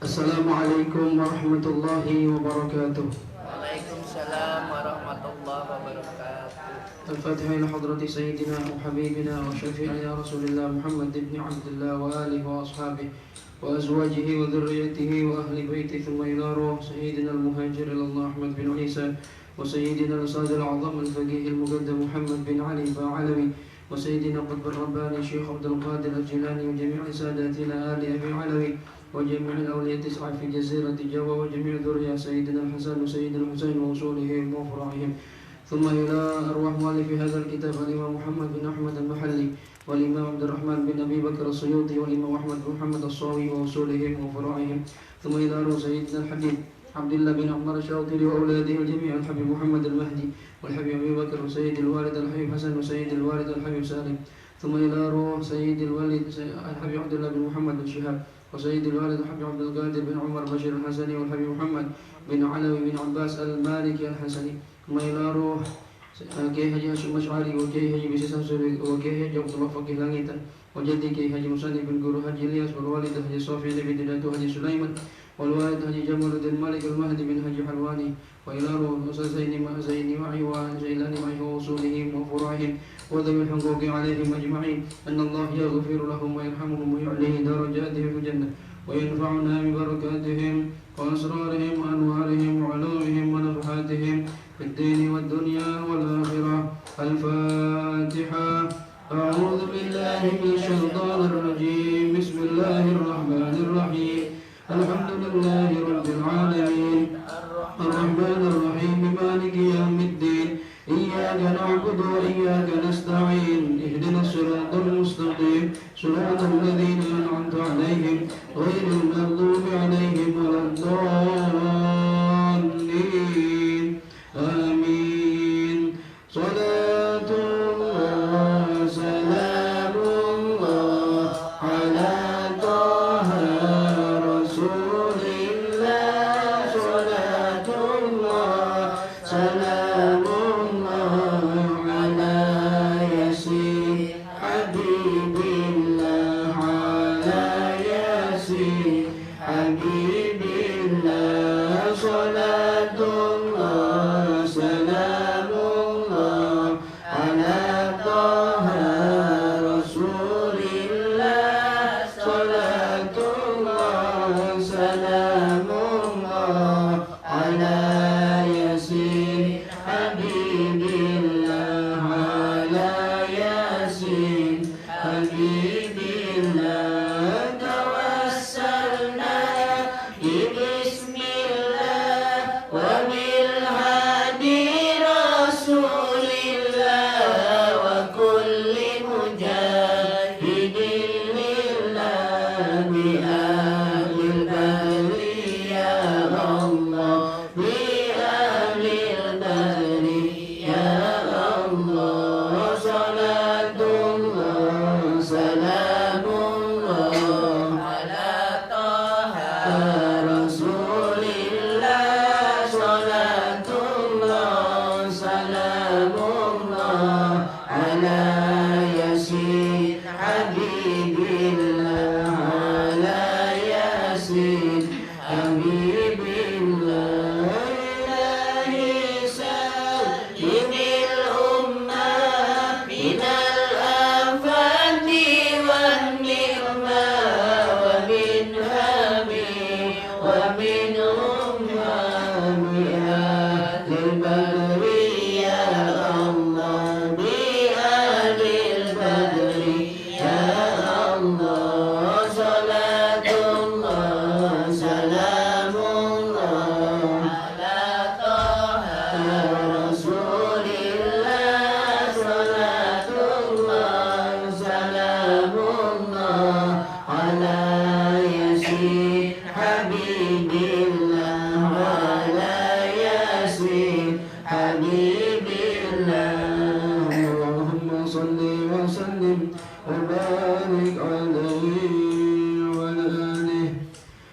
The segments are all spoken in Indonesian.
Assalamualaikum warahmatullahi wabarakatuh. Waalaikumsalam warahmatullahi wabarakatuh. الفاتحة إلى حضرة سيدنا وحبيبنا وشفيعنا رسول الله محمد بن عبد الله وآله وأصحابه وأزواجه وذريته وأهل بيته، ثم إلى روح سيدنا المهاجر إلى الله أحمد بن عيسى، وسيدنا الأستاذ الأعظم الفقيه المقدم محمد بن علي الباعلوي، وسيدنا قطب الرباني الشيخ عبد القادر الجيلاني، وجميع ساداتنا آل أبي علوي، وجميع الأولياء التسعة في جزيرة جوا، وجميع ذرية سيدنا الحسن وسيدنا الحسين وأصولهم وفرعهم، ثم إلى أرواح مؤلف هذا الكتاب الإمام محمد بن أحمد المحلي، والإمام عبد الرحمن بن أبي بكر السيوطي، والإمام أحمد بن محمد الصاوي وأصولهم وفرعهم، ثم إلى أرواح سيدنا الحبيب عبد الله بن عمر الشاطري وأولاده الجميع، الحبيب محمد المهدي والحبيب أبي بكر، وسيد الوالد الحبيب حسن، وسيد الوالد الحبيب سالم، ثم إلى أرواح سيد الوالد الحبيب عبد الله بن محمد بن شهاب، وسيد الوالد الحبيب عبد القادر بن عمر بشير الحسني، والحبيب محمد بن علوي بن عباس المالكي الحسني، ثم إلى روح Kiai Haji Hashim Asy'ari wa Kiai Haji Bisi Samsuri wa Kiai Haji Abdullah Faqih Langitan wa Jaddi Kiai Haji Musani bin Guru Haji Ilyas wal Walid Haji Sofi bin Didatu Haji Sulaiman wal Walid Haji Jamaluddin Malik al-Mahdi bin Haji Halwani wa ila ruh Ustaz Zaini Ma'i wa Jailani Ma'i wa usulihim wa fura'ihim wa dhawil huquqi alaihim ajma'in anna Allah yaghfiru lahum wa yarhamuhum wa yu'lihi darajatihim fil jannah wa yanfa'una bi barakatihim wa asrarihim wa anwarihim wa ulumihim wa nafahatihim في الدين والدنيا والآخرة. الفاتحة. أعوذ بالله من الشيطان الرجيم. بسم الله الرحمن الرحيم. الحمد لله رب العالمين الرحمن الرحيم مالك يوم الدين إياك نعبد وإياك نستعين اهدنا الصراط المستقيم صراط الذين أنعمت عليهم غير المغضوب عليهم ولا الضالين. آمين. صلاة الله سلام الله على طه رسول الله صلاة الله سلام الله على ياسين حبيب الله على ياسين حبيب الله صلاة الله سلام الله على طه رسول الله صلاة الله سلام الله على ياسين حبيب الله على ياسين حبيب الله توسلنا بسم الله وبالهادي رسول الله وكل مجاهد لله بأهل البر يا الله بأهل البر يا الله صلاة الله سلام الله على طه رسول الله صلاة الله سلام الله على ياسين حبيب الله على ياسين حبيب الله إلهي سلم الأمة من الآفات والنعمة ومن هم ومن أمة بأهل البدر يا الله بأهل البدر يا الله صلاة الله سلام الله على طه رسول الله صلاة الله سلام الله على ياسين حبيب الله على ياسين حبيب الله اللهم صل وسلم وبارك عليه وعلى آله.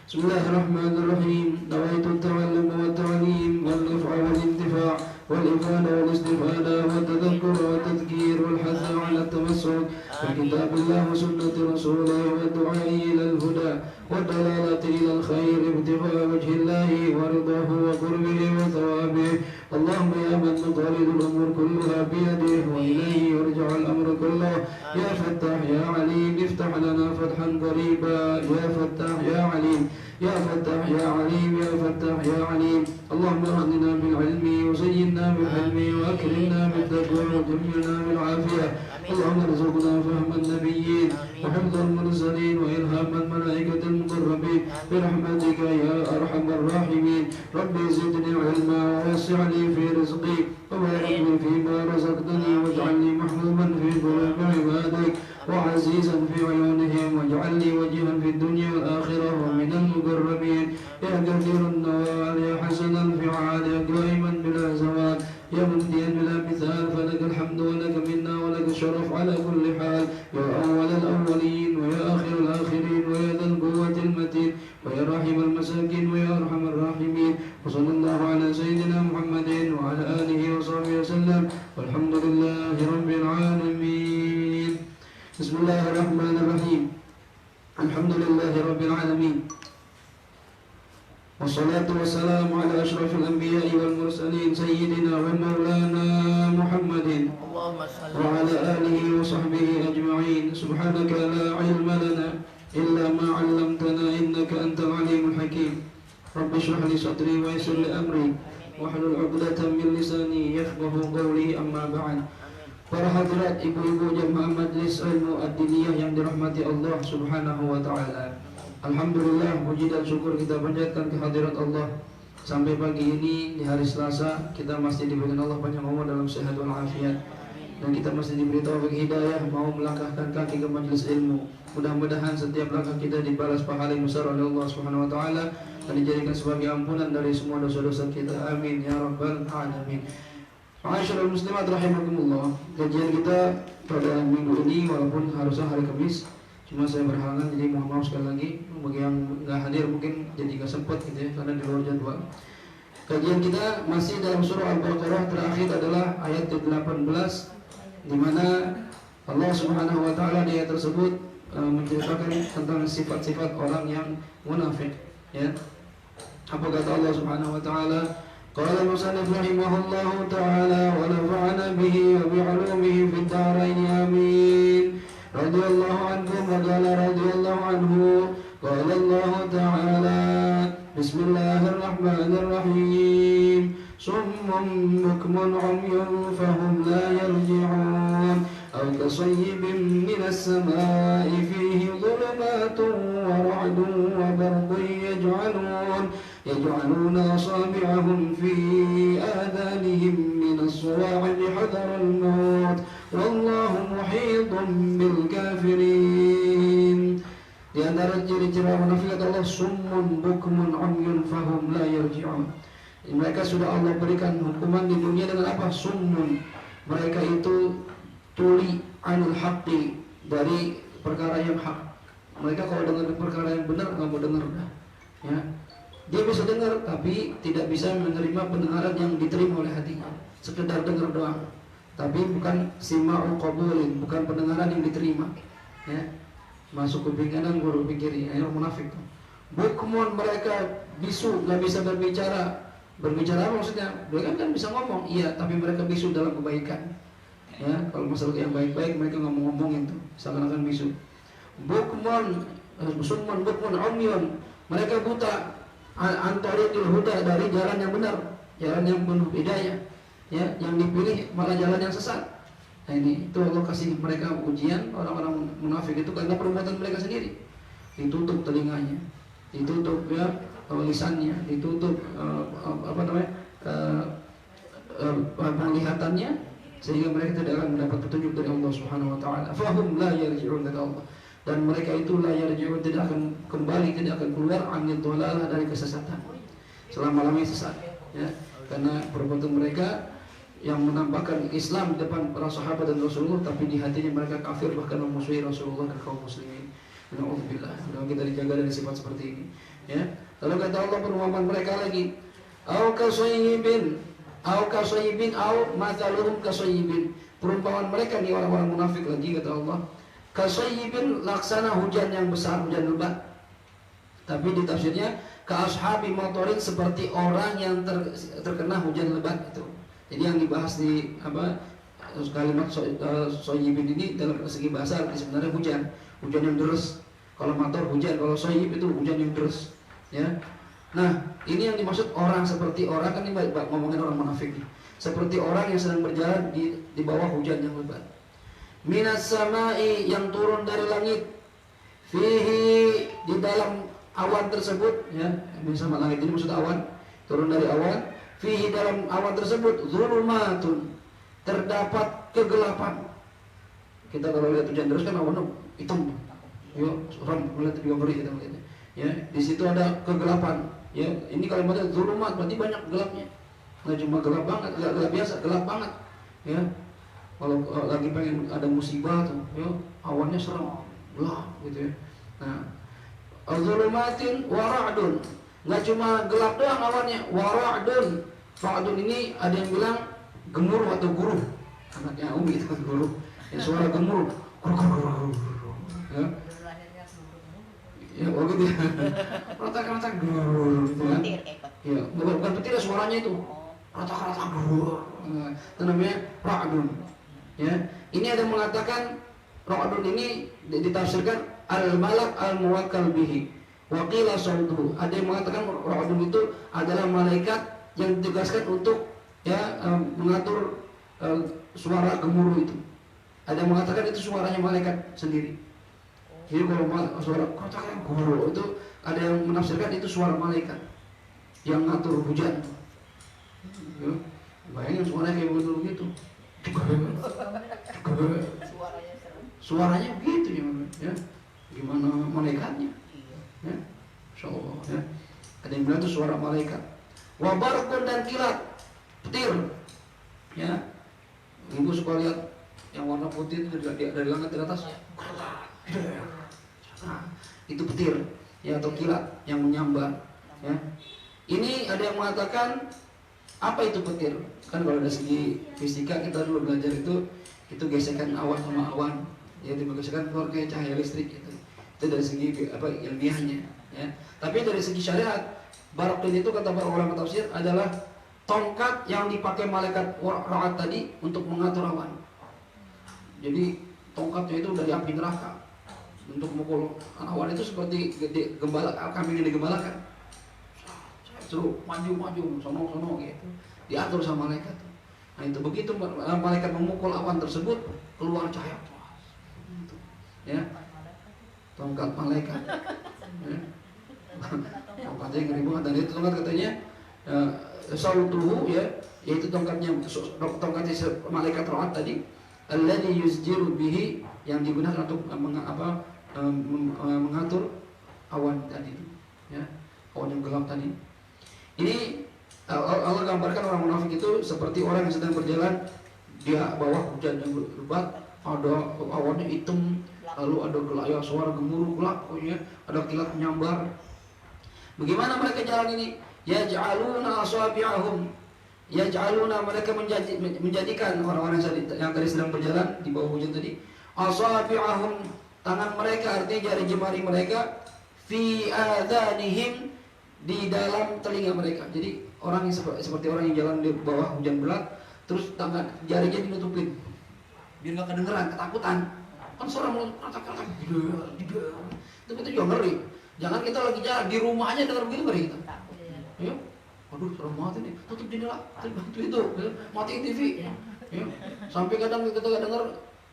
بسم الله الرحمن الرحيم. نويت التعلم والتعليم والنفع والانتفاع والإفادة والاستفادة والتذكر والتذكير والحث على التمسك بكتاب الله وسنة رسوله والدعاء إلى الهدى والدلالة إلى الخير ابتغاء وجه الله ورضاه وقربه وثوابه. اللهم يا من مقاليد الأمور كلها بيده وإليه يرجع الأمر كله. يا فتاح يا عليم افتح لنا فتحا قريبا. يا فتاح يا عليم يا فتاح يا عليم يا فتاح يا عليم. اللهم اغننا بالعلم وزينا بالحلم وأكرمنا بالتقوى وجملنا بالعافية. اللهم ارزقنا فهم النبيين وحفظ المرسلين وإلهام الملائكة المقربين برحمتك يا أرحم الراحمين. رب زدني علما ووسع لي في رزقي وبارك لي فيما رزقتني واجعلني محبوبا في قلوب عبادك وعزيزا في عيونهم واجعل لي وجها في الدنيا والآخرة ومن المقربين. يا كثير النوال يا حسن الفعال يا قائما بلا زوال يا مبديا بلا مثال فلك الحمد ولك منا ولك الشرف على كل حال. يا أول الأولين ويا آخر الآخرين ويا ذا القوة المتين ويا راحم المساكين ويا أرحم الراحمين. وصلى الله على سيدنا محمد وعلى آله وصحبه وسلم والحمد لله رب العالمين. بسم الله الرحمن الرحيم. الحمد لله رب العالمين والصلاة والسلام على أشرف الأنبياء والمرسلين سيدنا ومولانا محمد وعلى آله وصحبه أجمعين. سبحانك لا علم لنا إلا ما علمتنا إنك أنت العليم الحكيم. رب اشرح لي صدري ويسر لي أمري واحلل عقدة من لساني يفقه قولي. أما بعد. Para hadirat ibu-ibu jamaah Majlis Ilmu Ad-Diniyah yang dirahmati Allah Subhanahu wa taala. Alhamdulillah, puji dan syukur kita panjatkan kehadirat Allah. Sampai pagi ini di hari Selasa kita masih diberikan Allah panjang umur dalam sehat walafiat. Dan kita masih diberi taufik hidayah mau melangkahkan kaki ke majlis ilmu. Mudah-mudahan setiap langkah kita dibalas pahala yang besar oleh Allah Subhanahu wa taala dan dijadikan sebagai ampunan dari semua dosa-dosa kita. Amin ya rabbal alamin. Ma'asyiral muslimat rahimakumullah. Kajian kita pada minggu ini walaupun harusnya hari Kamis, cuma saya berhalangan jadi mohon maaf sekali lagi. Bagi yang nggak hadir mungkin jadi nggak sempat gitu ya karena di luar jadwal. Kajian kita masih dalam surah Al-Baqarah, terakhir adalah ayat 18 di mana Allah Subhanahu wa taala di ayat tersebut menceritakan tentang sifat-sifat orang yang munafik ya. Apa kata Allah Subhanahu wa taala? Qala musannif rahimahullahu ta'ala wa nafa'ana bihi wa bi'ulumihi fid dharain amin. Radhiyallahu anhum wa qala radhiyallahu anhu. Qala Allah ta'ala Bismillahirrahmanirrahim. Summun bukmun umyun fahum la yarji'un. Aw kasayyibin minas samaa'i fihi dhulumatun wa ra'dun wa barqun يجعلون أصابعهم في آذانهم من الصواعق حذر الموت والله محيط بالكافرين. Di antara ciri-ciri munafik adalah summun bukmun umyun fahum la yarji'un. Mereka sudah Allah berikan hukuman di dunia dengan apa? Summun. Mereka itu tuli anil haqqi, dari perkara yang hak. Mereka kalau dengar perkara yang benar nggak mau dengar ya. Dia bisa dengar tapi tidak bisa menerima pendengaran yang diterima oleh hatinya. Sekedar dengar doang. Tapi bukan sima'u qabulin, bukan pendengaran yang diterima. Ya. Masuk kuping kanan, keluar kuping kiri. Ini orang munafik. Bukmun, mereka bisu, nggak bisa berbicara. Berbicara apa maksudnya? Mereka kan bisa ngomong, iya, tapi mereka bisu dalam kebaikan. Ya, kalau masalah yang baik-baik mereka nggak mau ngomongin tuh, seakan-akan bisu. Bukmun, summun bukmun umyun, mereka buta. Antariqil huda, dari jalan yang benar, jalan yang penuh hidayah ya, yang dipilih malah jalan yang sesat. Nah ini itu Allah kasih mereka ujian. Orang-orang munafik itu karena perbuatan mereka sendiri, ditutup telinganya, ditutup ya lisannya, ditutup penglihatannya, sehingga mereka tidak akan mendapat petunjuk dari Allah Subhanahu wa taala. Fahum la yarji'un, kata Allah. Dan mereka itu la yarji'un, tidak akan kembali, tidak akan keluar anil dhalalah, dari kesesatan selama-lamanya sesat ya. Karena perbuatan mereka yang menampakkan Islam di depan para sahabat dan Rasulullah, tapi di hatinya mereka kafir, bahkan memusuhi Rasulullah dan kaum muslimin. Na'udzubillah. Mudah-mudahan kita dijaga dari sifat seperti ini ya. Lalu kata Allah perumpamaan mereka lagi, au kasayyibin au mathaluhum kasayyibin. Perumpamaan mereka nih orang-orang munafik lagi, kata Allah, kasayyibin, laksana hujan yang besar, hujan lebat Tapi di tafsirnya ka ashabi matorin, seperti orang yang terkena hujan lebat itu. Jadi yang dibahas di kalimat soyibin ini dalam segi bahasa sebenarnya hujan yang deras. Kalau mator hujan, kalau soyib itu hujan yang deras, ya. Nah, ini yang dimaksud orang seperti orang, kan ini ngomongin orang munafik. Seperti orang yang sedang berjalan di bawah hujan yang lebat. Minas samai, yang turun dari langit. Fihi, di dalam awan tersebut, ya. Sama langit ini maksud awan, turun dari awan. Fihi, dalam awan tersebut zulumatun, terdapat kegelapan. Kita kalau lihat hujan deras kan awan hitam. Yuk, orang melihat juga ngeri kita melihatnya. Ya, di situ ada kegelapan. Ya, ini kalimatnya zulumat, berarti banyak gelapnya. Nggak cuma gelap banget, nggak gelap biasa, gelap banget. Ya, kalau lagi pengen ada musibah tuh, ya, awannya serem, gelap gitu ya. Nah, zulumatin wara'dun, nggak cuma gelap doang awannya, wara'dun. Ra'dun ini ada yang bilang gemuruh atau guruh. Anaknya Umi itu guruh. Ya, suara gemuruh. Ya. Ya, begitu ya. Rata-rata guruh gitu kan. Ya, bukan petir suaranya itu. Rata-rata guruh. Itu namanya ra'dun. Ya. Ini ada yang mengatakan ra'dun ini ditafsirkan al-malak al-muwakkal bihi. Wa qila sautuhu. Ada yang mengatakan ra'dun itu adalah malaikat yang ditugaskan untuk mengatur suara gemuruh itu. Ada yang mengatakan itu suaranya malaikat sendiri. Jadi kalau suara kotakan gemuruh itu, ada yang menafsirkan itu suara malaikat yang ngatur hujan. Ya, bayangin suaranya kayak begitu. Suaranya begitu ya. Gimana malaikatnya? Ya, insyaallah ya. Ada yang bilang itu suara malaikat. Wabarkun, dan kilat, petir. Ya, ibu suka lihat yang warna putih itu dari langit ke atas. Nah, itu petir, ya, atau kilat yang menyambar. Ya. Ini ada yang mengatakan apa itu petir? Kan kalau dari segi fisika kita dulu belajar itu gesekan awan sama awan, ya, digesekan keluar kayak cahaya listrik gitu. Itu dari segi ilmiahnya. Ya. Tapi dari segi syariat, Barakun itu kata para ulama tafsir adalah tongkat yang dipakai malaikat Ra'ad tadi untuk mengatur awan. Jadi tongkatnya itu dari api neraka untuk memukul awan itu seperti gembala, kambing yang digembalakan. Suruh maju sono gitu. Diatur sama malaikat. Nah, itu begitu malaikat memukul awan tersebut, keluar cahaya. Gitu. Ya. Tongkat malaikat. Ya. Tongkatnya ngeri banget, dan itu tongkat katanya sautuhu, ya, yaitu tongkatnya malaikat Ra'ad tadi, alladzi yusjiru bihi, yang digunakan untuk mengatur awan tadi, ya, awan yang gelap tadi. Ini Allah gambarkan orang munafik itu seperti orang yang sedang berjalan di bawah hujan yang lebat, ada awannya hitam, lalu ada gelap, suara gemuruh gelap, pokoknya ada kilat menyambar. Bagaimana mereka jalan ini? Yaj'aluna asabi'ahum, yaj'aluna, mereka menjadikan orang-orang yang tadi sedang berjalan di bawah hujan tadi, asabi'ahum, tangan mereka, artinya jari jemari mereka, fi adhanihim, di dalam telinga mereka. Jadi orang yang seperti orang yang jalan di bawah hujan berat, terus tangan jarinya dinutupin biar nggak kedengeran, ketakutan. Kan suara mulut kata-kata itu juga ngeri. Jangan kita lagi jalan di rumahnya dengar begitu ngeri kita. Ya, waduh serem banget ini. Tutup jendela, bantu itu, matiin TV. Ya, sampai kadang kita nggak dengar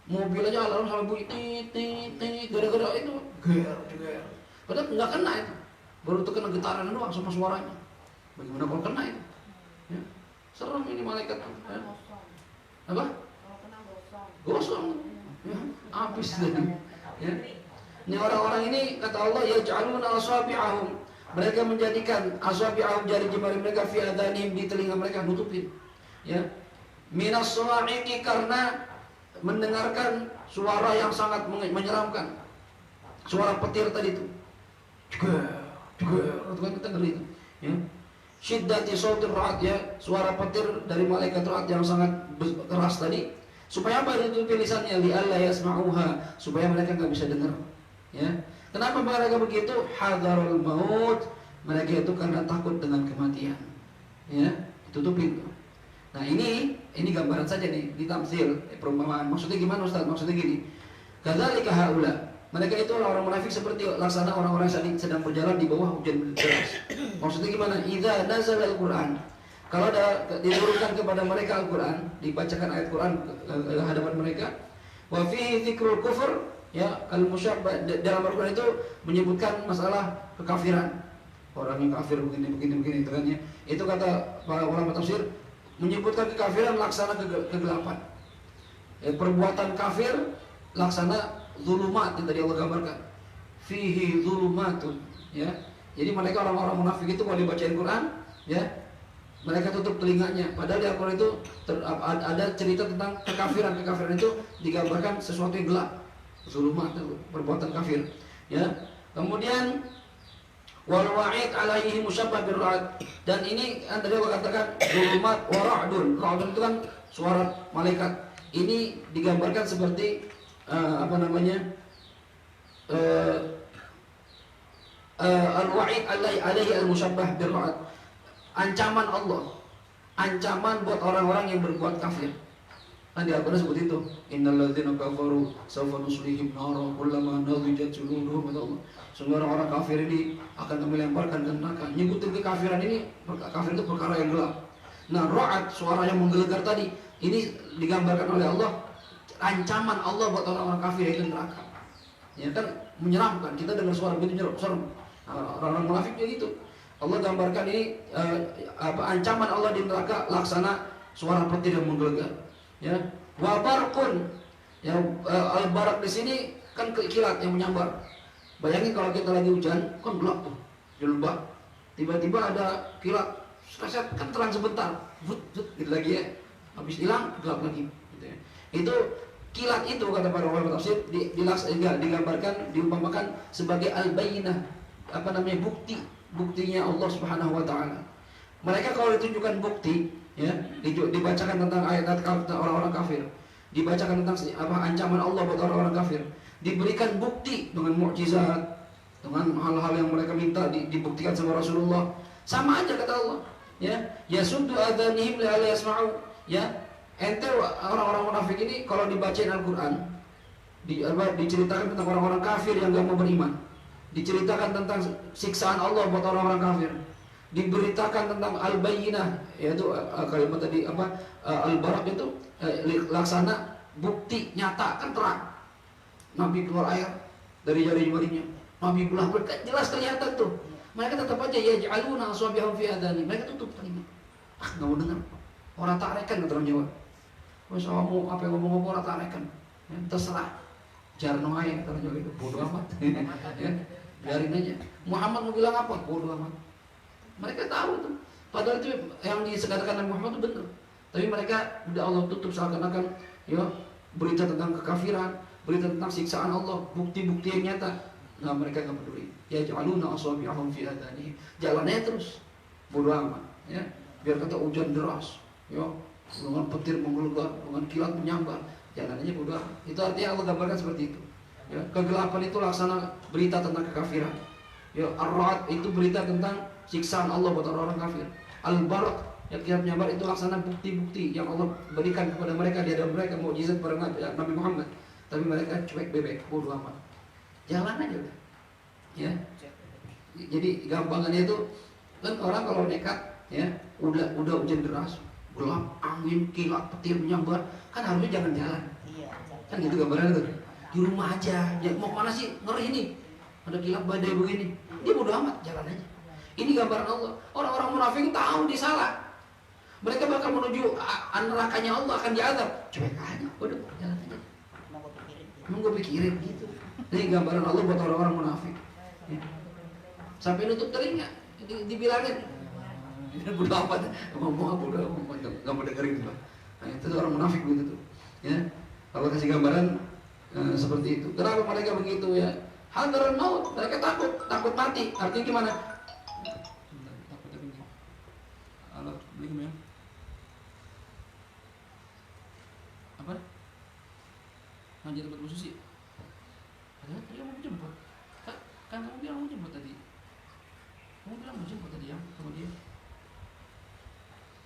mobil aja alarm sampai bunyi tit gara-gara itu ger. Padahal nggak kena itu. Baru terkena getaran doang sama suaranya. Bagaimana kalau kena itu? Ya. Serem ini malaikat. Ya. Apa? Gosong. Ya, habis tadi. Ya. Ini orang-orang ini kata Allah, yaj'aluna asabi'ahum, mereka menjadikan asabi'ahum, jari jemari mereka, fi adhanihim, di telinga mereka, nutupin. Ya. Minas sawa'iqi, karena mendengarkan suara yang sangat menyeramkan. Suara petir tadi itu. Juga kita ngeri itu. Ya. Syiddati sautir ra'ad, ya, suara petir dari malaikat Ra'ad yang sangat keras tadi. Supaya apa? Ditutupi lisannya, li'alla yasma'uha, supaya mereka nggak bisa dengar. Ya. Kenapa mereka begitu? Hadarul maut. Mereka itu karena takut dengan kematian. Ya, ditutup pintu. Nah ini gambaran saja nih di tamsil, perumpamaan. Maksudnya gimana Ustaz? Maksudnya gini. Kadzalika haula. Mereka itu orang-orang munafik seperti laksana orang-orang yang sedang berjalan di bawah hujan deras. Maksudnya gimana? Idza nazala al-Qur'an. Kalau ada diturunkan kepada mereka Al-Qur'an, dibacakan ayat Qur'an ke hadapan mereka, wa fihi dzikrul kufur, ya, al-musyabbah, dalam Al-Qur'an itu menyebutkan masalah kekafiran. Orang yang kafir begini itu kan ya. Itu kata para ulama tafsir menyebutkan kekafiran laksana kegelapan. Perbuatan kafir laksana zulumat yang tadi Allah gambarkan. Fihi zulumatun, ya. Jadi mereka orang-orang munafik itu kalau dibacain Quran, ya, mereka tutup telinganya. Padahal di Al-Quran itu ada cerita tentang kekafiran. Kekafiran itu digambarkan sesuatu yang gelap. Zulumat, perbuatan kafir, ya. Kemudian wal wa'id alaihi musyabbah bir ra'd. Dan ini tadi Allah katakan zulumat wa ra'dun. Ra'dun itu kan suara malaikat. Ini digambarkan seperti al-wa'id alaihi al-musyabbah bir ra'd. Ancaman Allah. Ancaman buat orang-orang yang berbuat kafir. Kan di Al-Quran seperti itu. Innal ladzina kafaru sawfa nuslihim nara kullama nadijat juluduhum, kata Allah. Semua orang-orang kafir ini akan kami lemparkan ke neraka. Nyebutin kekafiran ini, kafir itu perkara yang gelap. Nah, ra'ad, suara yang menggelegar tadi, ini digambarkan oleh Allah ancaman Allah buat orang-orang kafir itu neraka. Ya kan menyeramkan. Kita dengar suara begitu serem. Orang-orang munafik gitu. Allah gambarkan ini ancaman Allah di neraka laksana suara petir yang menggelegar. Ya, wabarkun. Ya, al-barak di sini kan kilat yang menyambar. Bayangin kalau kita lagi hujan, kan gelap tuh, jelebak. Tiba-tiba ada kilat, seset kan terang sebentar, gitu lagi ya. Habis hilang, gelap lagi. Gitu ya. Itu kilat itu kata para ulama tafsir digambarkan, diumpamakan sebagai al-bayyinah, buktinya Allah Subhanahu wa taala. Mereka kalau ditunjukkan bukti, ya, dibacakan tentang ayat-ayat orang-orang kafir, dibacakan tentang ancaman Allah buat orang-orang kafir, diberikan bukti dengan mukjizat, dengan hal-hal yang mereka minta dibuktikan sama Rasulullah, sama aja kata Allah, ya, yasuddu adhanihim la yasma'u, ya. Ente orang-orang munafik ini kalau dibacain Al-Qur'an, diceritakan tentang orang-orang kafir yang gak mau beriman, diceritakan tentang siksaan Allah buat orang-orang kafir, diberitakan tentang al-bayyinah, yaitu kalimat tadi al-barak itu laksana bukti nyata kan terang. Nabi keluar air dari jari-jarinya, Nabi belah berkat, jelas terlihat tuh. Mereka tetap aja yaj'aluna aswabihum fi adani. Mereka tutup telinga. Enggak mau dengar. Orang tarekan kata orang Jawa. Wes mau apa yang ngomong orang tarekan. Ya, terserah. Jarno aja kata orang Jawa itu, bodoh amat. Ya, biarin aja. Muhammad mau bilang apa? Bodoh amat. Mereka tahu itu. Padahal itu yang dikatakan Nabi Muhammad itu benar. Tapi mereka udah Allah tutup seakan-akan, ya, berita tentang kekafiran, berita tentang siksaan Allah, bukti-bukti yang nyata. Nah, mereka nggak peduli. Ya ja'aluna asabi'ahum fi adhanihim. Jalannya terus. Bodoh amat, ya. Biar kata hujan deras, ya, dengan petir menggelegar, dengan kilat menyambar, jalannya bodoh amat. Itu artinya Allah gambarkan seperti itu. Ya, kegelapan itu laksana berita tentang kekafiran. Ya, ar-ra'd itu berita tentang siksaan Allah buat orang-orang kafir. Al-barak yang kilat menyambar itu laksana bukti-bukti yang Allah berikan kepada mereka di hadapan mereka, mukjizat pada Nabi Muhammad. Tapi mereka cuek bebek, bodoh amat. Jalan aja udah. Ya. Jadi gampangannya itu kan orang kalau nekat, ya, udah hujan deras, gelap, angin, kilat, petir menyambar, kan harusnya jangan jalan. Kan gitu gambarannya tuh. Di rumah aja. Ya, mau mana sih? Ngeri ini. Ada kilat badai begini. Dia bodoh amat, jalan aja. Ini gambaran Allah. Orang-orang munafik tahu dia salah. Mereka bakal menuju nerakanya Allah, akan diazab. Cuek aja, udah jalan aja. Emang gue pikirin gitu. Ini gambaran Allah buat orang-orang munafik. Ya. Sampai nutup telinga, dibilangin. Ini bodoh amat, ngomong bodoh amat, nggak mau dengerin itu. Nah, itu orang munafik begitu tuh. Ya, kalau kasih gambaran seperti itu. Kenapa mereka begitu ya? Hadaran maut, mereka takut mati. Artinya gimana? Alat beli apa? Ngaji tempat khusus sih. Padahal tadi mau jemput. Kan kamu bilang mau jemput tadi. Kamu bilang mau jemput tadi ya sama dia.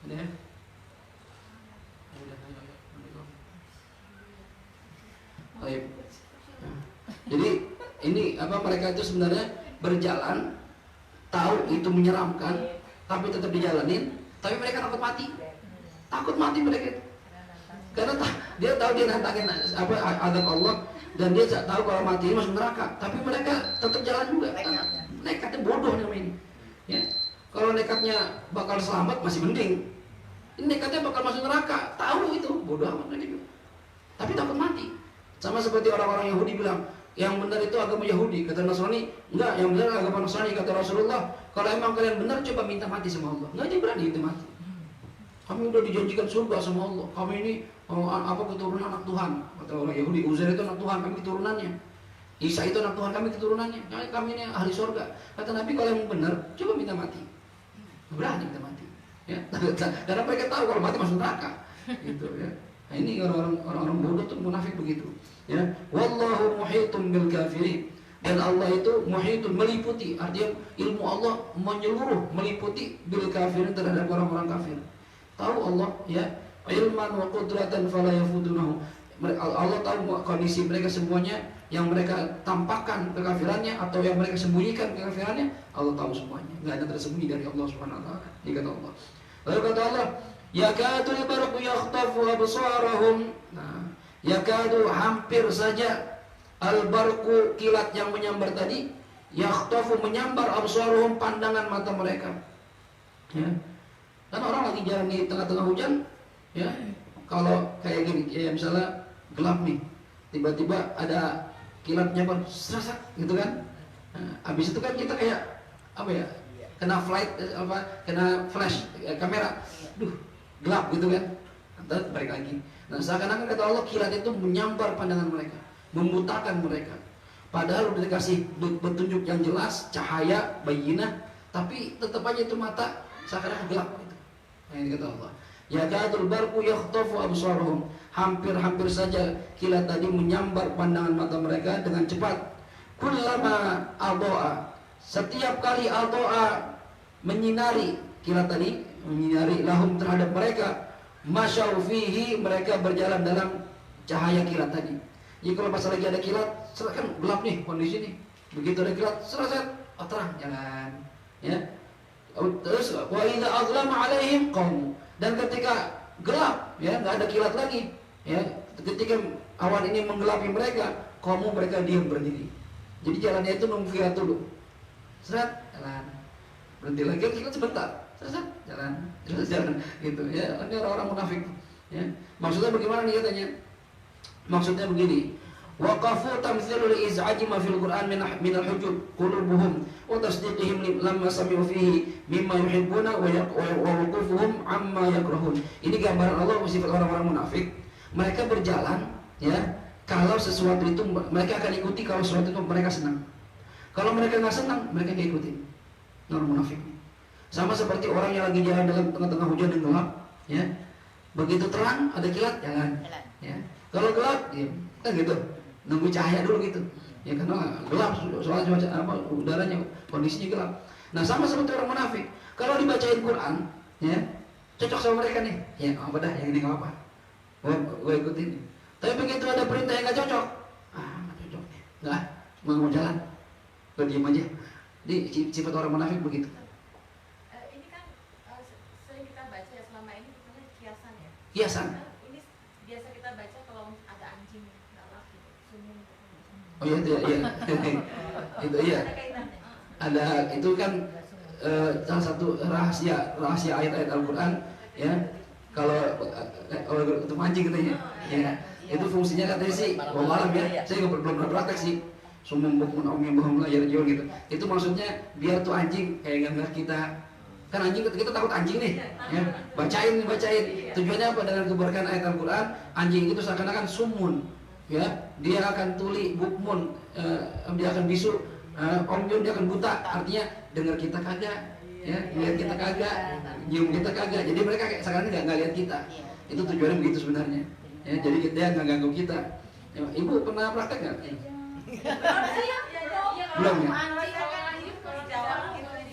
Udah ya? Udah, ayo. Baik. Jadi ini mereka itu sebenarnya berjalan, tahu itu menyeramkan, tapi tetap dijalanin. Tapi mereka takut mati mereka. Karena dia tahu dia nantangin azab Allah, dan dia tahu kalau mati ini masuk neraka. Tapi mereka tetap jalan juga. Nekatnya bodoh namanya ini. Ya. Kalau nekatnya bakal selamat masih mending. Ini nekatnya bakal masuk neraka, tahu itu, bodoh amat mereka juga. Tapi takut mati. Sama seperti orang-orang Yahudi bilang, yang benar itu agama Yahudi. Kata Nasrani, enggak, yang benar agama Nasrani. Kata Rasulullah, kalau emang kalian benar coba minta mati sama Allah. Enggak, dia berani itu mati. Kami udah dijanjikan surga sama Allah. Kami ini keturunan anak Tuhan. Kata orang Yahudi, Uzair itu anak Tuhan, kami keturunannya. Isa itu anak Tuhan, kami keturunannya. Kami ini ahli surga. Kata Nabi, kalau yang benar coba minta mati. Berani minta mati. Ya, karena mereka tahu kalau mati masuk neraka. Gitu ya. Nah, ini orang-orang bodoh tuh munafik begitu. Ya, wallahu muhitun bil kafirin. Dan Allah itu muhitun, meliputi, artinya ilmu Allah menyeluruh, meliputi bil kafirin, terhadap orang-orang kafir. Tahu Allah ya, ilman wa qudratan fala yafutunahu. Allah tahu kondisi mereka semuanya, yang mereka tampakkan kekafirannya atau yang mereka sembunyikan kekafirannya, Allah tahu semuanya. Enggak ada tersembunyi dari Allah Subhanahu wa taala. Ini kata Allah. Lalu kata Allah, yakadul barqu yakhtafu absarahum. Nah, yakadu hampir saja al-barqu, kilat yang menyambar tadi, yakhtafu menyambar absarahum, pandangan mata mereka. Ya. Kan orang lagi jalan di tengah-tengah hujan, ya. Kalau kayak gini, ya misalnya gelap nih, tiba-tiba ada kilat nyambar, serasak gitu kan. Nah, habis itu kan kita kayak kena kena flash kamera, gelap gitu kan. Nanti balik lagi. Nah, seakan-akan kata Allah, kilat itu menyambar pandangan mereka, membutakan mereka. Padahal udah dikasih petunjuk yang jelas, cahaya, bayinah, tapi tetap aja itu mata seakan-akan gelap gitu. Nah, ini kata Allah, yakadul barqu yakhtafu absarahum, hampir saja kilat tadi menyambar pandangan mata mereka dengan cepat. Kullama adha'a, setiap kali adha'a, menyinari, kilat tadi menyinari, lahum, terhadap mereka, masyau fihi, mereka berjalan dalam cahaya kilat tadi. Jadi kalau pas lagi ada kilat, kan gelap nih kondisi nih. Begitu ada kilat, seraset, terang jalan. Ya. Terus wa idza azlama alaihim qaum, dan ketika gelap, ya nggak ada kilat lagi, ya ketika awan ini menggelapi mereka, mereka diam berdiri. Jadi jalannya itu nunggu kilat dulu, seret jalan, berhenti lagi kilat sebentar, seret jalan, gitu ya. Ini orang-orang munafik. Ya. Maksudnya bagaimana nih katanya? Maksudnya begini, waqafu tamthilul iz'aji ma fil Qur'an min al-hujub qulubuhum wa tasdiqihim lamma sami'u fihi mimma yuhibbuna wa waqufuhum amma yakrahun. Ini gambaran Allah sifat orang-orang munafik. Mereka berjalan, ya, kalau sesuatu itu mereka akan ikuti, kalau sesuatu itu mereka senang. Kalau mereka nggak senang, mereka nggak ikutin. Orang munafik. Sama seperti orang yang lagi jalan dalam tengah-tengah hujan dan gelap, ya. Begitu terang ada kilat, jalan. Ya. Kalau gelap, ya, kan gitu. Nunggu cahaya dulu gitu. Ya karena gelap, soalnya cuaca udaranya, kondisinya gelap. Nah, sama seperti orang munafik. Kalau dibacain Quran, ya, cocok sama mereka nih. Ya, apa dah, yang ini enggak apa. Gue ikutin. Tapi begitu ada perintah yang enggak cocok, enggak cocok nih. Enggak, mau jalan. Gue diem aja. Jadi sifat orang munafik begitu. Ini kan sering kita baca ya, selama ini namanya kiasan ya. Kiasan. Ini biasa kita baca kalau ada anjing galak gitu, sumum. Oh iya, itu ya, iya. Itu iya. Ada kaitannya. Ada, itu kan salah satu rahasia ayat-ayat Al-Quran, ya. Kalau untuk mancing katanya, ya. Itu fungsinya katanya sih, wallahualam ya. Saya belum pernah praktek sih. Sumum bukmun omnya bohong layar jual gitu. Itu maksudnya biar tuh anjing kayak gambar kita. Kan anjing, kita takut anjing nih, ya. Bacain. Tujuannya apa dengan keberkahan ayat Al-Quran? Anjing itu seakan-akan sumun, ya. Dia akan tuli, bukmun, dia akan bisu, omyun, dia akan buta. Artinya dengar kita kagak, ya, lihat kita kagak, nyium kita kagak. Jadi mereka kayak sekarang nggak lihat kita. Itu tujuannya begitu sebenarnya. Ya, jadi dia nggak ganggu kita. Ya, Ibu pernah praktek nggak? Iya, Belum ya?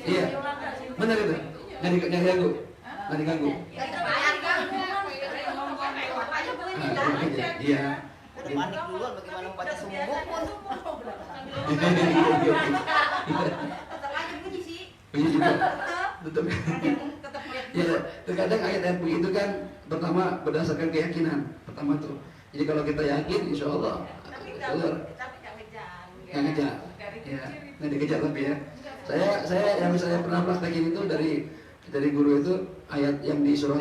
Iya. Benar itu. Nggak diganggu. Nggak diganggu. Iya. Udah panik duluan bagaimana membaca sumbung pun. Iya juga. Tetap. Ya, terkadang ayat-ayat begitu kan pertama berdasarkan keyakinan. Pertama tuh. Jadi kalau kita yakin, insya Allah keluar. Nggak ngejar. Ya, nggak dikejar tapi ya. Saya yang saya pernah praktekin itu dari guru itu ayat yang di surah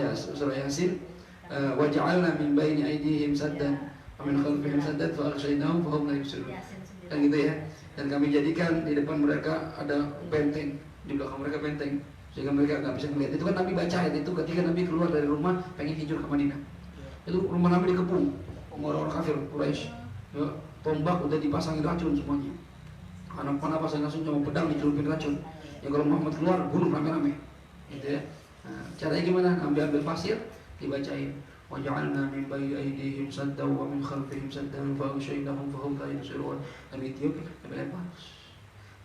Yasin. Waja'alna min baini aydihim saddan wa min khalfihim saddan fa aghshaynahum fa hum la yubsirun. Kan gitu ya. Dan kami jadikan di depan mereka ada benteng, di belakang mereka benteng sehingga mereka nggak bisa melihat. Itu kan Nabi baca ayat itu ketika Nabi keluar dari rumah pengen hijrah ke Madinah. Itu rumah Nabi dikepung sama orang-orang kafir Quraisy. Ya, tombak udah dipasangin racun semuanya. Anak panah pasang langsung sama pedang dicelupin racun. Ya kalau Muhammad keluar bunuh rame-rame. Gitu ya. Nah, caranya gimana? Ambil pasir dibacain waja'alna min bayni aydihim saddan wa min khalfihim saddan fa aghshaynahum fa hum la yubsirun. Nabi tiup, Nabi lempar.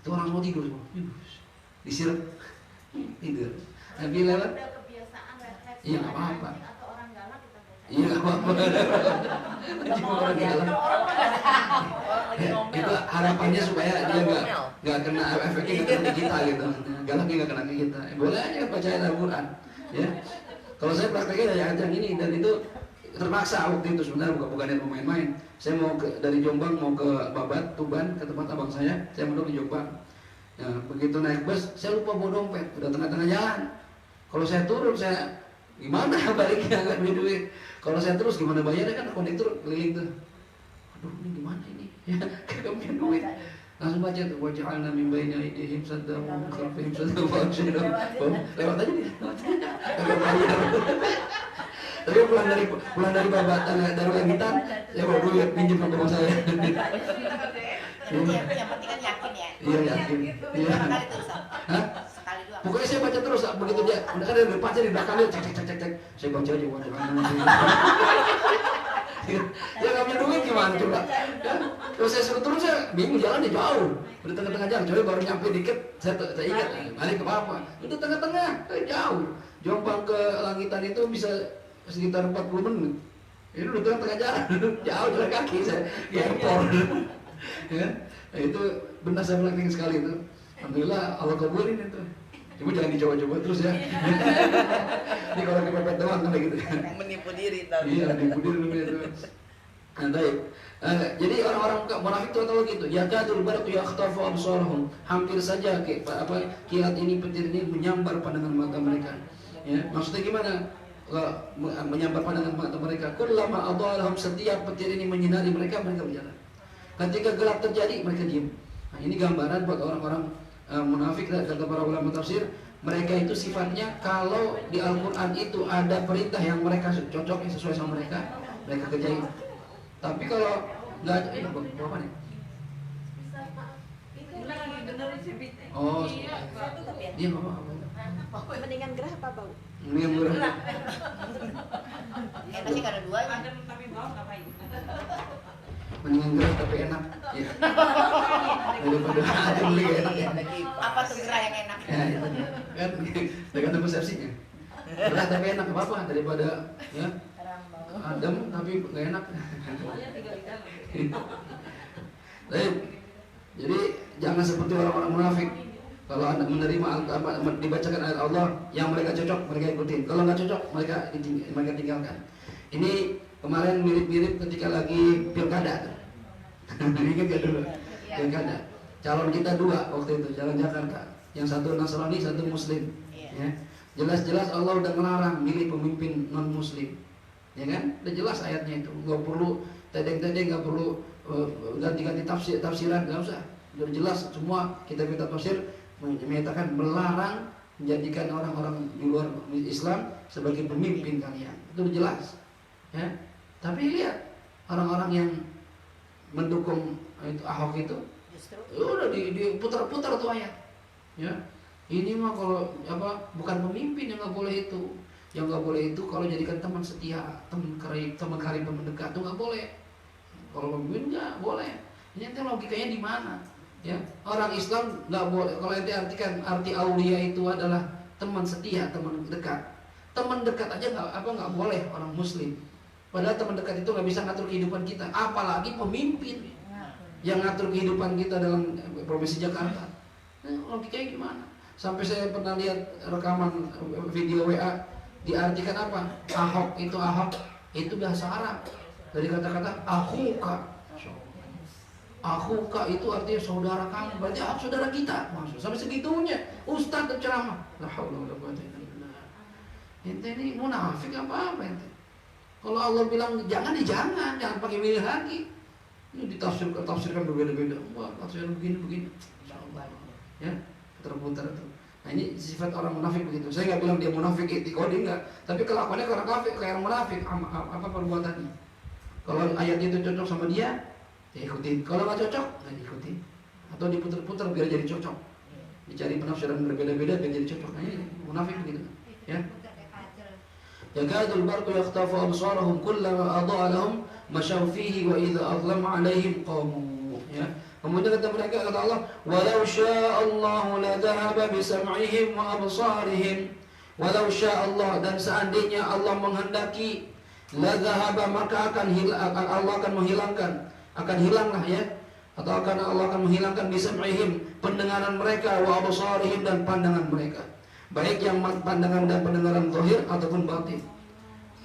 Itu orang semua tidur semua. Disiram. Tidur. Nabi lewat. Iya, enggak apa-apa. Iya, enggak apa-apa. Cuma orang galak. Itu harapannya supaya dia enggak kena efeknya nggak kena kita gitu. Galaknya enggak kena ke kita. Boleh aja baca ayat Al-Qur'an, ya. Kalau saya prakteknya dari ayat yang ini dan itu terpaksa waktu itu sebenarnya bukan yang main-main. Saya mau dari Jombang mau ke Babat, Tuban, ke tempat abang saya mau di Jombang. Ya, begitu naik bus, saya lupa bawa dompet, udah tengah-tengah jalan. Kalau saya turun, saya gimana baliknya nggak punya duit. Kalau saya terus gimana bayarnya kan kondektur keliling tuh. Aduh ini gimana ini? Ya kagak punya duit. Langsung baca tuh waja'alna min baini aydihim saddan wa min khalfihim saddan fa aghshaynahum. Lewat aja dia. Kagak bayar. Tapi pulang dari Babat dari Langitan, saya bawa duit pinjam sama bos saya. Yang penting kan yakin ya. Iya yakin. Iya. Sekali terus. Hah? Sekali doang. Pokoknya saya baca terus, begitu dia, udah kan di depan saya di belakang dia cek. Saya baca aja ya nggak punya duit gimana coba? Ya, kalau saya suruh turun saya bingung jalannya jauh, udah tengah-tengah jalan, coba baru nyampe dikit, saya ingat balik ke apa? Udah tengah-tengah, jauh. Jombang ke Langitan itu bisa sekitar 40 menit. Ini udah tengah-tengah jalan, jauh jalan kaki saya, gempor. Ya, itu benar saya praktekin sekali itu. Alhamdulillah Allah kabulin itu. Cuma jangan dicoba-coba terus ya. Ini kalau kepepet doang kan gitu. Menipu diri tadi. Iya, menipu diri itu. Nah, baik. Jadi orang-orang munafik itu tahu gitu. Ya kadul barqu yakhtafu absarahum. Hampir saja kilat ini petir ini menyambar pandangan mata mereka. Ya, maksudnya gimana? Menyambar pandangan mata mereka. Kullama adallahum, setiap petir ini menyinari mereka berjalan. Ketika gelap terjadi mereka diam. Nah, ini gambaran buat orang-orang munafik kata para ulama tafsir, mereka itu sifatnya kalau di Al-Qur'an itu ada perintah yang mereka cocok yang sesuai sama mereka kerjain. Tapi kalau nggak ada, apa nih? Oh, dia apa? Mendingan gerah apa bau? Mendingan gerah. Enaknya karena dua ya. Mendingan gerah tapi enak. Ya. Daripada ada beli enak ya. Apa tuh gerah yang enak? Ya, itu kan tergantung persepsinya. Gerah tapi enak apa daripada ya adem tapi nggak enak. Jadi jangan seperti orang-orang munafik. Kalau Anda menerima dibacakan ayat Allah yang mereka cocok mereka ikutin. Kalau nggak cocok mereka tinggalkan. Ini kemarin mirip-mirip ketika lagi pilkada. Ingat gak dulu? Pilkada. Calon kita dua waktu itu, calon Jakarta. Yang satu Nasrani, satu Muslim. Ya. Jelas-jelas Allah udah melarang milih pemimpin non Muslim. Ya kan? Udah jelas ayatnya itu. Nggak perlu tedeng-tedeng, nggak perlu ganti-ganti tafsiran, nggak usah. Udah jelas semua kita minta tafsir menyatakan melarang menjadikan orang-orang di luar Islam sebagai pemimpin kalian. Itu udah jelas. Ya. Tapi lihat orang-orang yang mendukung itu Ahok itu udah diputar-putar tuh ayat. Ya. Ini mah kalau bukan pemimpin yang nggak boleh itu. Yang nggak boleh itu kalau jadikan teman setia, teman karib, teman mendekat itu nggak boleh. Kalau pemimpin nggak boleh. Ini nanti logikanya di mana? Ya, orang Islam nggak boleh. Kalau ente artikan arti aulia itu adalah teman setia, teman dekat. Teman dekat aja nggak boleh orang Muslim. Padahal teman dekat itu nggak bisa ngatur kehidupan kita, apalagi pemimpin yang ngatur kehidupan kita dalam provinsi Jakarta. Logikanya gimana? Sampai saya pernah lihat rekaman video WA diartikan apa? Ahok itu bahasa Arab dari kata-kata akhuka. Akhuka itu artinya saudara kamu, berarti Ahok saudara kita. Maksud sampai segitunya ustaz berceramah. La haula wala quwwata illa billah. Ente ini munafik apa ente? Kalau Allah bilang jangan pakai milih lagi. Ini ditafsirkan berbeda-beda. Wah, tafsiran begini. Ya, terputar itu. Nah, ini sifat orang munafik begitu. Saya nggak bilang dia munafik itikadi enggak, tapi kelakuannya kayak orang kafir, kayak orang munafik. Apa perbuatannya? Kalau ayat itu cocok sama dia, ikutin. Kalau nggak cocok, nggak diikutin. Atau diputar-putar biar jadi cocok. Dicari penafsiran berbeda-beda biar jadi cocok. Nah, ini munafik begitu. Ya. Yakadul barqu yakhtafu absarahum kullama adha'a lahum masyaw fihi wa idza adlama 'alaihim qamu. Ya. Kemudian kata mereka, kata Allah, walau sya'allahu la dhahaba bi sam'ihim wa absarihim. Walau sya'allah, dan seandainya Allah menghendaki, la dhahaba, maka Allah akan menghilangkan, akan hilanglah ya, atau Allah akan menghilangkan bi sam'ihim, pendengaran mereka, wa absarihim, dan pandangan mereka, baik yang pandangan dan pendengaran zahir ataupun batin.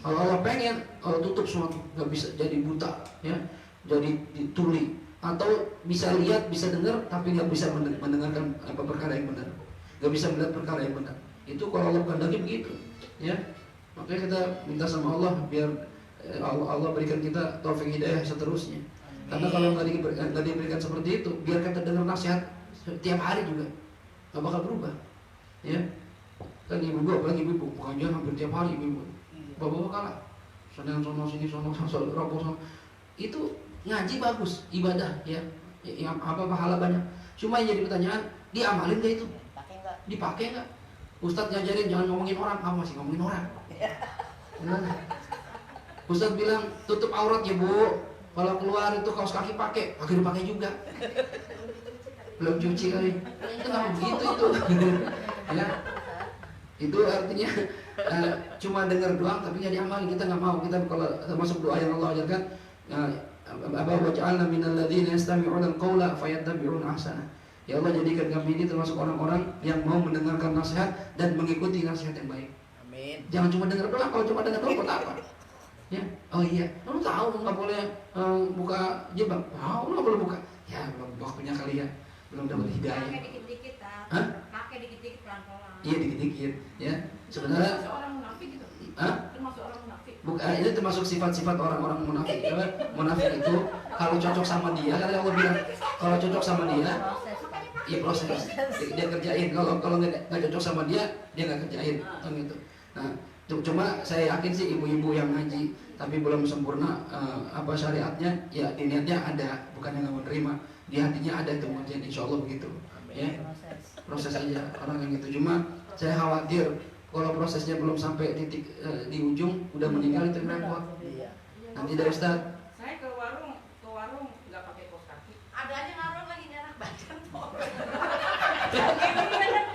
Kalau Allah pengen, Allah tutup semua, nggak bisa, jadi buta, ya, jadi tuli, atau bisa lihat, bisa dengar, tapi nggak bisa mendengarkan apa perkara yang benar, nggak bisa melihat perkara yang benar. Itu kalau Allah kehendaki begitu, ya. Makanya kita minta sama Allah biar Allah berikan kita taufik hidayah seterusnya. Karena kalau nggak diberikan seperti itu, biar kita dengar nasihat setiap hari juga nggak bakal berubah, ya. Kan ibu-ibu, apalagi ibu-ibu, pengajian hampir tiap hari ibu-ibu. Bapak-bapak kalah, sono sini, sono rabu, sono. Itu ngaji bagus, ibadah, ya, yang apa pahala banyak. Cuma yang jadi pertanyaan, diamalin gak itu? Dipakai nggak? Ustadz ngajarin jangan ngomongin orang, kamu masih ngomongin orang. Benar. Ustadz bilang tutup aurat ya bu, kalau keluar itu kaos kaki pakai dipakai juga. Belum cuci kali. Kenapa begitu itu? Ya. Itu artinya cuma dengar doang tapi nggak diamalin. Kita nggak mau. Kita kalau termasuk doa yang Allah ajarkan, waj'alna minal ladzina yastami'una al-qawla fayattabi'una ahsana. Ya Allah, jadikan kami ini termasuk orang-orang yang mau mendengarkan nasihat dan mengikuti nasihat yang baik. Amin. Jangan cuma dengar doang. Kalau cuma dengar doang buat apa? Ya. Oh iya, lu tahu nggak boleh buka jilbab? Tahu nggak boleh buka? Ya belum waktunya kali ya, belum dapat hidayah. Pakai dikit-dikit, pakai dikit-dikit pelan-pelan. Iya dikit-dikit, ya. Sebenarnya Termasuk orang munafik gitu. Termasuk orang munafik. Ini termasuk sifat-sifat orang-orang munafik. Munafik itu kalau cocok sama dia, karena Allah bilang kalau cocok sama dia, iya proses dia kerjain. Kalau nggak cocok sama dia nggak kerjain, kan gitu. Nah, cuma saya yakin sih ibu-ibu yang ngaji tapi belum sempurna apa syariatnya, ya di niatnya ada, bukan yang nggak mau terima, di hatinya ada itu pengajian, insya Allah begitu. Ya, proses aja orang yang gitu. Cuma saya khawatir kalau prosesnya belum sampai titik di ujung udah meninggal itu repot. Nanti dari Ustaz. Saya ke warung nggak pakai kaos kaki. Ada aja warung lagi anak baca tuh.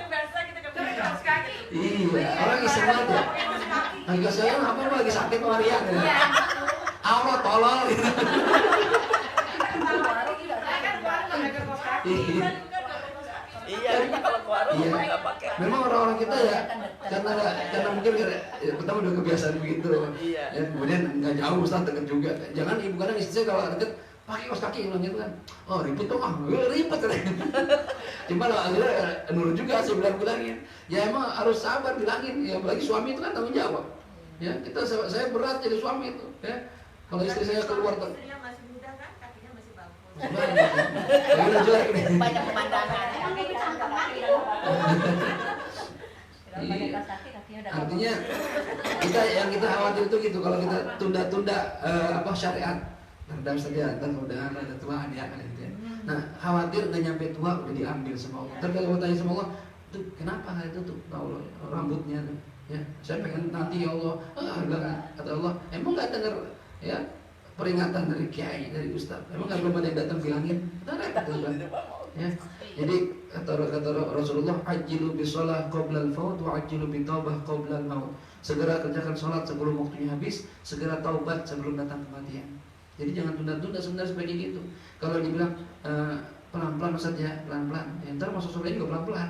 Biasa kita pakai kaos kaki. Iya, orang iseng banget ya. Harga saya apa lu lagi sakit Maria ya? Allah tolol gitu. Iya, kalau ke warung nggak pakai. Memang orang-orang kita ya karena mungkin pertama udah kebiasaan begitu. Iya. Ya, kemudian nggak jauh Ustaz deket juga. Jangan ibu kadang istri saya kalau deket pakai kaos kaki bilang gitu kan. Oh ribet dong ribet. Cuma akhirnya nurut juga saya bilangin. Ya emang harus sabar bilangin. Ya apalagi suami itu kan tanggung jawab. Ya saya berat jadi suami itu. Ya kalau istri saya keluar tuh. Istrinya masih muda kan, kakinya masih bagus. Ya udah jelek nih. Banyak pemandangan. Iya. Artinya kita khawatir itu gitu kalau kita tunda-tunda apa syariat. Redam saja, dan udah ada tua dia kan gitu ya. Nah khawatir nggak nyampe tua udah diambil sama Allah. Terus kalau tanya sama Allah, itu kenapa itu tuh Allah rambutnya tuh? Ya saya pengen nanti ya Allah. Kata Allah, emang nggak dengar ya peringatan dari kiai, dari ustaz? Emang nggak belum ada yang datang bilangin? Kita repot tuh kan. Ya. Jadi kata Rasulullah, ajilu bisalah qabla al-faut wa ajilu bitaubah qabla al-maut. Segera kerjakan sholat sebelum waktunya habis, segera taubat sebelum datang kematian. Jadi jangan tunda-tunda sebenarnya seperti gitu. Kalau dibilang pelan-pelan saja, pelan-pelan, ya, ntar masuk surga juga pelan-pelan.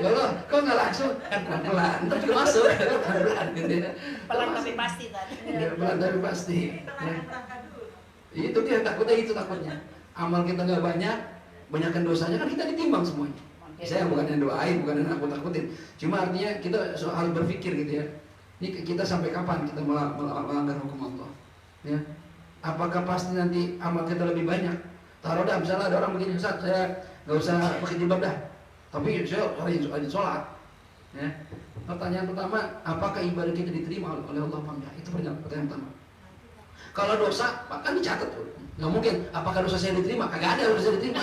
Ya Allah, kok nggak langsung? Pelan-pelan, ntar juga masuk, pelan-pelan. Pelan tapi pasti tadi. Ya, pelan tapi pasti. Ya. Itu dia takutnya. Amal kita nggak banyak, banyakkan dosanya kan kita ditimbang semuanya. Saya bukannya doain, bukan nakut-nakutin. Cuma artinya kita harus berpikir gitu ya. Ini kita sampai kapan kita melanggar hukum Allah? Ya. Apakah pasti nanti amal kita lebih banyak? Taruh dah, misalnya ada orang begini, Ustaz, saya nggak usah pakai jilbab dah, tapi saya rajin sholat. Ya. Pertanyaan pertama, apakah ibadah kita diterima oleh Allah apa enggak? Itu pertanyaan pertama. Kalau dosa, kan dicatat tuh. Nggak mungkin, apakah dosa saya diterima? Kagak ada dosa diterima.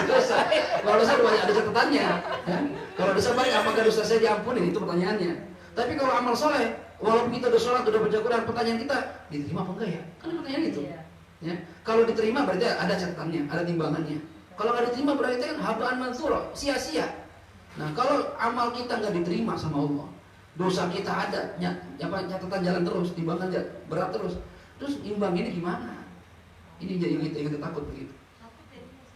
Dosa. Kalau dosa banyak ada catatannya. Ya. Kalau dosa banyak, apakah dosa saya diampuni? Itu pertanyaannya. Tapi kalau amal soleh, walaupun kita udah sholat, udah baca Quran, pertanyaan kita, diterima apa enggak ya? Kan pertanyaan itu. Ya. Kalau diterima berarti ada catatannya, ada timbangannya. Kalau nggak diterima berarti kan habaan mansura, sia-sia. Nah, kalau amal kita nggak diterima sama Allah, dosa kita ada, catatan jalan terus, timbangan berat terus imbang ini gimana? Ini jadi kita takut begitu.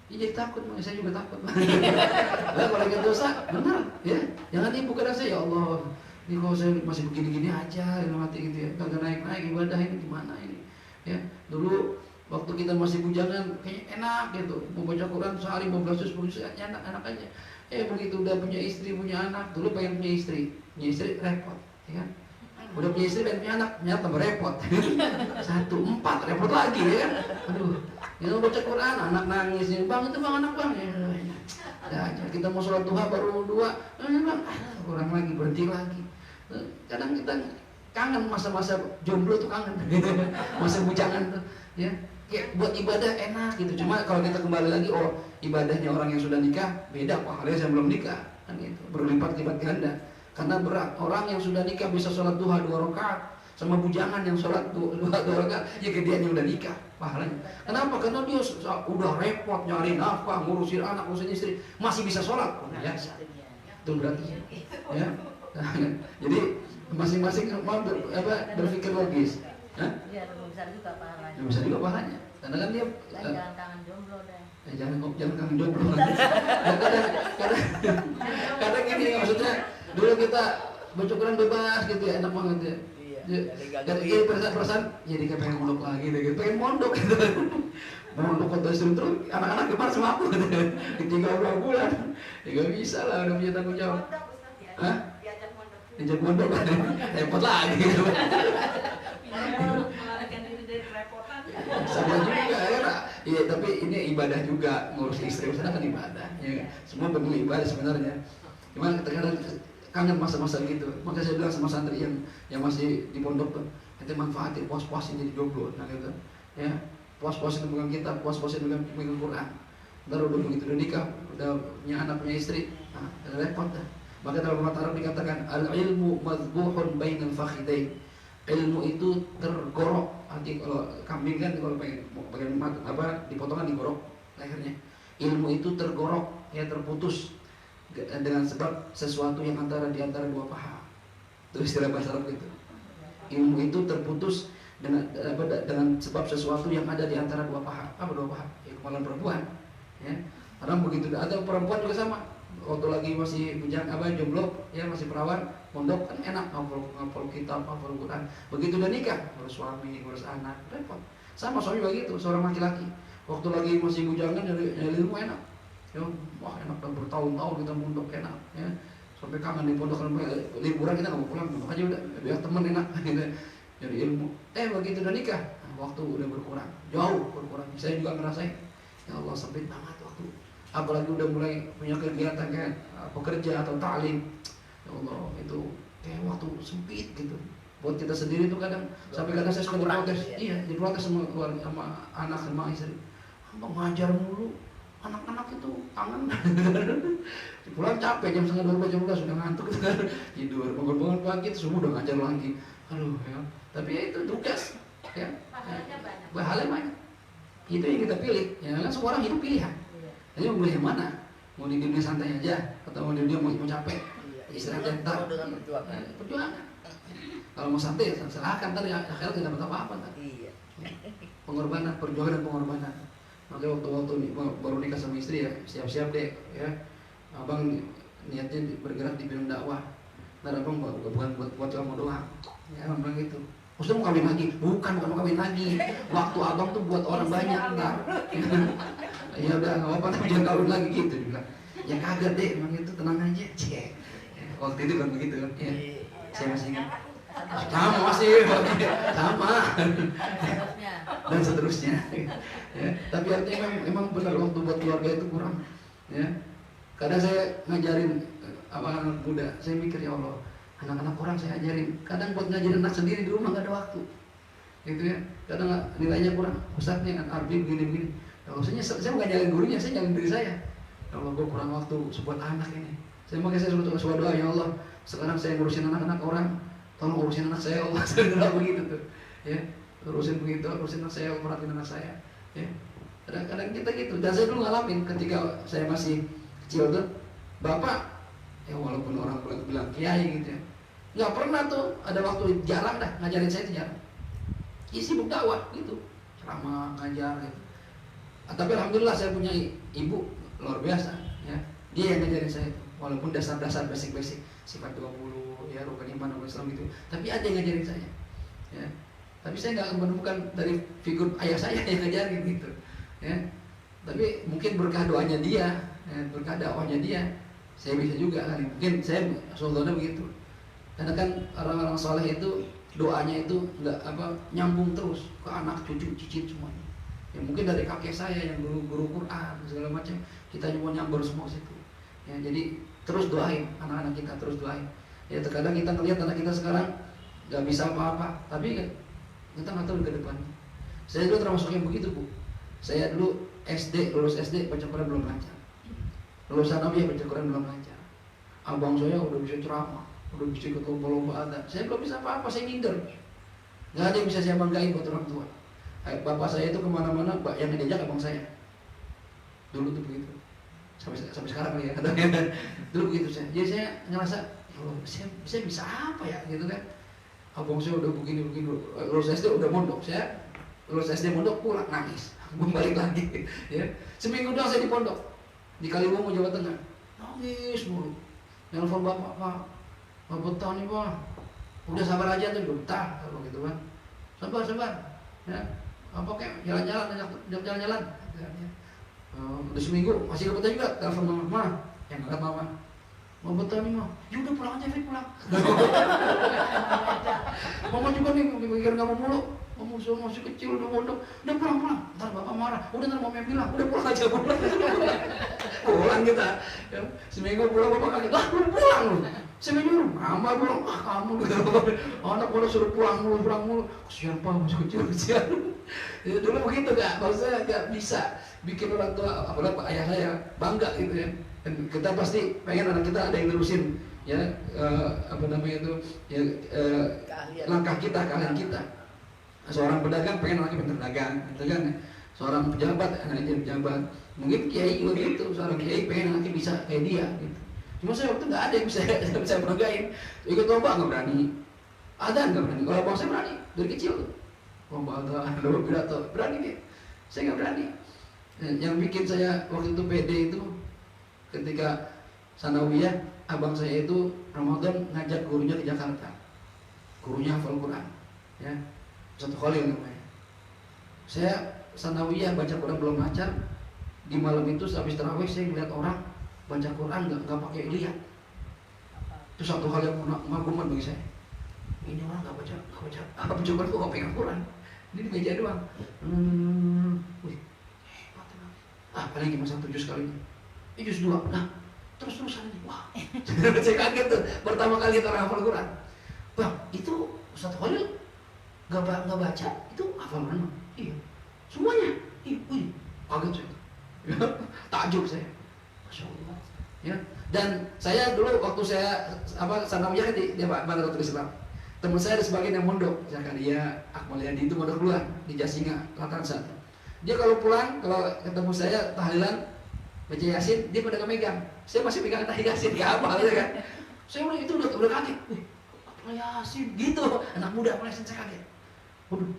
Ini jadi takut, saya juga takut. Lah kalau kita dosa, benar, ya. Jangan tipu kadang saya, ya Allah, ini kalau saya masih begini-gini aja, mati gitu ya, kagak naik-naik ibadah ini gimana ini? Ya, dulu waktu kita masih bujangan kayaknya enak gitu, mau baca Quran sehari 15 juz, 10 juz enak aja. Begitu udah punya istri, punya anak, dulu pengen punya istri repot, ya kan? Udah punya istri pengen punya anak, ternyata tambah repot. 1, 4 repot lagi ya kan? Aduh, kita baca Quran, anak nangis, bang itu bang anak bang, ya aja kita mau sholat duha baru 2, bang, kurang lagi berhenti lagi. Kadang kita kangen masa-masa jomblo tuh kangen, masa bujangan tuh, ya. Kayak buat ibadah enak gitu. Cuma kalau kita kembali lagi, oh ibadahnya orang yang sudah nikah beda pahalanya yang belum nikah, kan gitu, berlipat-lipat ganda. Karena berat, orang yang sudah nikah bisa sholat duha 2 rakaat, sama bujangan yang sholat 2 rakaat, ya gedeannya udah nikah pahalanya. Kenapa? Karena dia udah repot nyari nafkah, ngurusin anak, ngurusin istri, masih bisa sholat. Biasa. Itu berarti ya. Nah, jadi masing-masing berpikir logis. Iya, besar juga pahalanya. Bisa juga pahalanya. Karena kan dia jangan kangen jomblo deh. Jangan kangen jomblo. Kadang gini maksudnya, dulu kita baca Quran bebas gitu ya, enak banget ya. Jadi perasaan jadi kayak pengen mondok lagi deh gitu. Pengen mondok gitu. Mondok kota terus anak-anak kemana sama aku gitu. Ditinggal berapa bulan. Ya gak bisa lah, udah punya tanggung jawab. Hah? Diajak mondok repot lagi gitu. Sama juga ya, iya, tapi ini ibadah juga, ngurus istri misalnya kan ibadah, ya. Semua bentuk ibadah sebenarnya. Cuman kadang kangen masa-masa gitu. Maka saya bilang sama santri yang masih di pondok tuh, itu manfaatin puas-puasin jadi jomblo, nah gitu, ya. Puas-puasin pegang kitab, puas-puasin pegang Quran. Ntar udah begitu udah nikah, udah punya anak, punya istri, nah repot dah. Maka dalam bahasa Arab dikatakan al-ilmu madbuhun bainal fakhidain. Ilmu itu tergorok. Arti kalau kambing kan kalau pengen dipotong kan digorok lehernya. Ilmu itu tergorok, ya terputus dengan sebab sesuatu yang di antara 2 paha. Itu istilah bahasa Arab gitu. Ilmu itu terputus dengan sebab sesuatu yang ada di antara 2 paha. Apa 2 paha? Ya kemaluan perempuan. Ya. Karena begitu ada perempuan juga sama. Waktu lagi masih bujang jomblo, ya masih perawan, mondok kan enak ngapal kitab, ngapal Quran. Begitu udah nikah, ngurus suami, ngurus anak, repot. Sama suami begitu, seorang laki-laki. Waktu lagi masih bujangan nyari ilmu enak. Ya, wah enak, bertahun-tahun kita mondok enak, ya. Sampai kangen di pondok, liburan kita nggak mau pulang, mondok aja udah, biar temen enak, gitu. Nyari ilmu. Begitu udah nikah, waktu udah berkurang, jauh berkurang. Saya juga ngerasain, ya Allah sempit banget waktu. Apalagi udah mulai punya kegiatan kan, pekerja atau ta'lim, ya Allah itu kayak waktu sempit gitu. Buat kita sendiri tuh kadang sampai kadang saya suka diprotes, iya diprotes sama keluarga, sama anak, sama istri. Abang ngajar mulu, anak-anak itu kangen. Pulang capek jam 11:30 jam 12 sudah ngantuk tidur, bangun-bangun pagi subuh udah ngajar lagi. Aduh ya. Tapi ya itu tugas, ya. Pahalanya banyak. Itu yang kita pilih. Ya kan semua orang hidup pilihan. Jadi mau pilih yang mana? Mau di dunia santai aja atau mau di dunia mau capek? Istirahat ntar. Dengan perjuangan. Perjuangan. Kalau mau santai silahkan, ntar ya akhirat tidak dapat apa-apa ntar. Iya. Pengorbanan, perjuangan dan pengorbanan. Makanya waktu nih, baru nikah sama istri ya, siap-siap deh ya. Abang niatnya bergerak di bidang dakwah. Ntar abang bukan buat kamu doang. Ya abang bilang gitu. Maksudnya mau kawin lagi? Bukan mau kawin lagi. Waktu abang tuh buat orang banyak ntar. Ya udah nggak apa-apa, tapi jangan kawin lagi gitu juga. Ya kagak deh, emang itu tenang aja. Cek. Waktu itu kan begitu kan. Ya. Saya masih ingat. Sama sih, sama. Dan seterusnya. Ya. Tapi artinya memang benar waktu buat keluarga itu kurang. Ya. Kadang saya ngajarin anak muda, saya mikir ya Allah, anak-anak orang saya ajarin. Kadang buat ngajarin anak sendiri di rumah nggak ada waktu. Gitu ya. Kadang nilainya kurang. Ustadznya kan Arbi begini-begini. Kalau saya bukan nyalin gurunya, saya nyalin diri saya. Kalau gue kurang waktu buat anak ini, makanya saya suka doa, ya Allah, sekarang saya ngurusin anak-anak orang, tolong urusin anak saya, Allah. Saya doa begitu tuh, ya, urusin begitu, urusin anak saya, perhatiin anak saya, ya. Kadang-kadang kita gitu, dan saya dulu ngalamin ketika saya masih kecil tuh, bapak, ya walaupun orang bilang kiai gitu ya, nggak pernah tuh ada waktu jarang dah ngajarin saya itu jarang, sibuk dakwah gitu, ceramah, ngajar gitu. Tapi alhamdulillah saya punya ibu luar biasa, ya. Dia yang ngajarin saya, walaupun dasar-dasar basic-basic sifat 20, ya rukun iman, rukun Islam gitu. Tapi ada yang ngajarin saya, ya. Tapi saya nggak menemukan dari figur ayah saya yang ngajarin gitu, ya. Tapi mungkin berkah doanya dia, ya, berkah dakwahnya dia, saya bisa juga kan. Mungkin saya sultannya begitu. Karena kan orang-orang saleh itu doanya itu nggak nyambung terus ke anak, cucu, cicit semuanya. Ya mungkin dari kakek saya yang guru Quran segala macam, kita cuma nyambar semua situ. Ya jadi terus doain anak-anak kita, terus doain. Ya terkadang kita ngelihat anak kita sekarang nggak bisa apa-apa, tapi kita nggak tahu ke depannya. Saya dulu termasuk yang begitu, Bu. Saya dulu lulus SD baca Quran belum lancar. Lulusan Nabi baca Quran belum lancar. Abang saya udah bisa ceramah, udah bisa ikut lomba-lomba ada. Saya belum bisa apa-apa, saya minder. Nggak ada yang bisa saya banggain buat orang tua. Bapak saya itu kemana-mana, yang diajak abang saya. Dulu tuh begitu. Sampai sekarang ya. Dulu begitu saya. Jadi saya ngerasa, oh, saya bisa apa ya gitu kan. Abang saya udah begini. Lulus SD udah mondok. Saya lulus SD mondok pulang nangis. Balik lagi. Ya. Seminggu doang saya di pondok. Di Kaliwungu, Jawa Tengah. Nangis mulu. Nelfon bapak, Pak. Pak betah nih, Pak. Udah sabar aja tuh, betah kalau gitu kan. Sabar. Ya. Apa kayak jalan-jalan, udah seminggu masih betah juga, telepon mama, yang angkat mama, mau betah nih mah, ya udah pulang aja, Fit, pulang. Mama juga nih mikir kamu mulu, kamu masih kecil udah mondok, udah pulang, ntar bapak marah, udah ntar mama yang bilang, udah pulang aja, pulang kita, ya. Seminggu pulang bapak kaget, udah pulang lu. Seminggu mama bilang, kamu anak udah suruh pulang mulu, kesian Pak, masih kecil. Ya, dulu begitu Kak, maksudnya nggak bisa bikin orang tua, apalagi Pak ayah saya bangga gitu ya. Dan kita pasti pengen anak kita ada yang nerusin ya langkah kita, keahlian kita. Seorang pedagang pengen anaknya pintar dagang, gitu kan. Seorang pejabat anaknya jadi pejabat. Mungkin kiai juga gitu, seorang kiai pengen anaknya bisa kayak dia gitu. Cuma saya waktu nggak ada yang bisa banggain. Ikut lomba nggak berani, ada nggak berani. Kalau abang saya berani dari kecil tuh. Lomba pidato berani dia, saya nggak berani. Yang bikin saya waktu itu pede itu ketika sanawiyah, abang saya itu Ramadan ngajak gurunya ke Jakarta, gurunya hafal Quran, ya satu Khalil namanya. Saya sanawiyah baca Quran belum lancar, di malam itu habis tarawih saya melihat orang baca Quran nggak pakai lihat. Itu satu hal yang mengagumkan bagi saya. Ini orang nggak baca apa coba tuh nggak pegang Quran. Ini di meja doang. Wih, hebat banget. Paling cuma 1 juz kali ini. Juz 2. Nah, terus-terusan ini. Wah, saya kaget tuh. Pertama kali orang hafal Quran. Bang, itu Ustaz Khalil nggak baca, itu hafal Quran? Iya. Semuanya. Wih, kaget saya. Takjub saya. Masya Allah. Ya. Dan saya dulu waktu saya sanawiyah di Bandara Islam. Teman saya ada sebagian yang mondok, Zakaria, Akmal Yadi itu mondok luar di Jasinga, Lataran 1. Dia kalau pulang, kalau ketemu saya tahlilan baca Yasin, dia pada megang. Saya masih pegang Yasin, gak apa kan. Saya bilang itu udah kaget. Apa Yasin gitu. Anak muda apa Yasin, saya kaget. Waduh,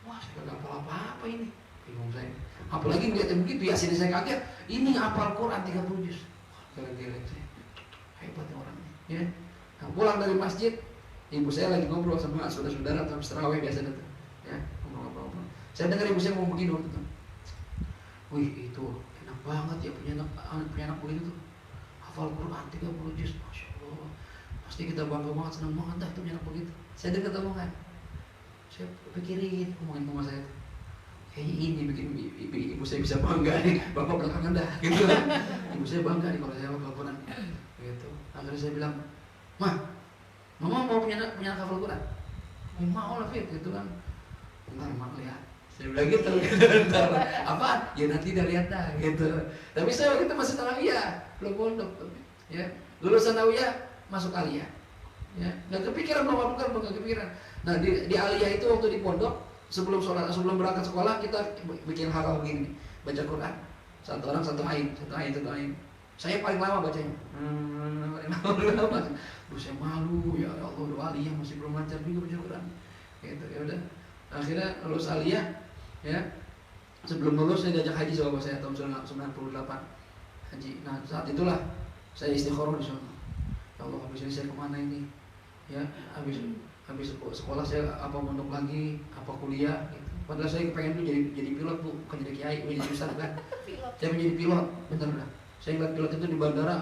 wah saya gak hafal apa-apa ini. Bingung saya. Apalagi ngeliatnya begitu, Yasin saya kaget. Ini hafal Quran 30 juz. Geleng-geleng saya. Hebat orang ini. Ya. Nah, pulang dari masjid, ibu saya lagi ngobrol sama saudara-saudara dalam terawih biasa itu. Ya, ngobrol-ngobrol. Saya dengar ibu saya ngomong begini waktu itu. Wih, itu enak banget ya punya anak begitu tuh. Hafal Quran 30 juz. Masya Allah. Pasti kita bangga banget, senang banget dah itu punya anak begitu. Saya dengar omongan. Saya pikirin omongan mama saya tuh. Kayaknya ini bikin ibu saya bisa bangga nih, bapak belakangan dah gitu kan. Ibu saya bangga nih kalau saya hafal Quran gitu. Akhirnya saya bilang, Mama mau punya hafal Quran? Mau lah Fit gitu kan. Bentar mak lihat. Saya bilang gitu, bentar. Apa? Ya nanti dah lihat dah gitu. Tapi saya waktu itu masih sanawiyah, belum pondok ya. Lulus sanawiyah masuk aliyah. Ya, nggak kepikiran mau bukan nggak kepikiran. Nah di aliyah itu waktu di pondok sebelum berangkat sekolah kita bikin hal begini, baca Quran. Satu orang satu ain. Saya paling lama bacanya. Paling lama. Saya malu ya Allah, udah aliyah masih belum lancar juga baca Quran. Gitu ya udah. Akhirnya lulus aliyah ya. Sebelum lulus saya diajak haji sama bapak saya tahun 98 haji. Nah saat itulah saya istikharah di sana. Ya Allah, habis ini saya kemana ini? Ya habis sekolah saya apa mondok lagi, apa kuliah gitu. Padahal saya pengen tuh jadi pilot Bu, bukan jadi kiai, jadi ustaz kan. Saya menjadi pilot, bener dah. Saya ngeliat pilot itu di bandara,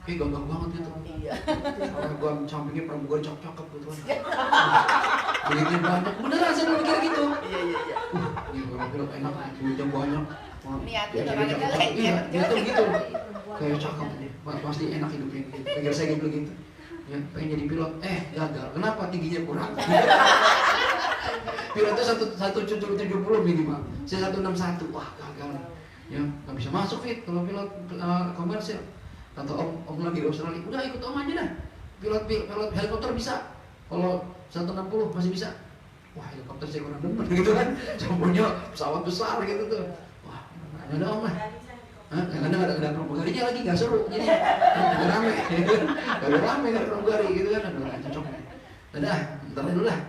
gagah banget gitu. Iya. Kalau gua sampingnya pramugari cakep gitu kan. Begitu banyak, beneran saya mikir gitu. Iya. Ini kalau pilot enak, duitnya banyak. Niatnya Ya, orang jelek. iya, itu gitu. Kayak cakep ini, pasti enak hidupnya. Pikir saya gitu. Ya, pengen jadi pilot, gagal. Kenapa? Tingginya kurang. Pilotnya 170 minimal. Saya 161. Wah, gagal. Ya, nggak bisa masuk Fit kalau pilot komersil. Kata om lagi di Australia, udah ikut om aja dah. Pilot helikopter bisa. Kalau 160 masih bisa. Wah, helikopter saya kurang demen gitu kan. Contohnya pesawat besar gitu tuh. Wah, nggak ada om lah. Kadang ada pramugarinya lagi nggak seru, jadi nggak rame, nggak rame nggak pramugari gitu kan, aduh nggak cocok. Udah, ntar dulu lah.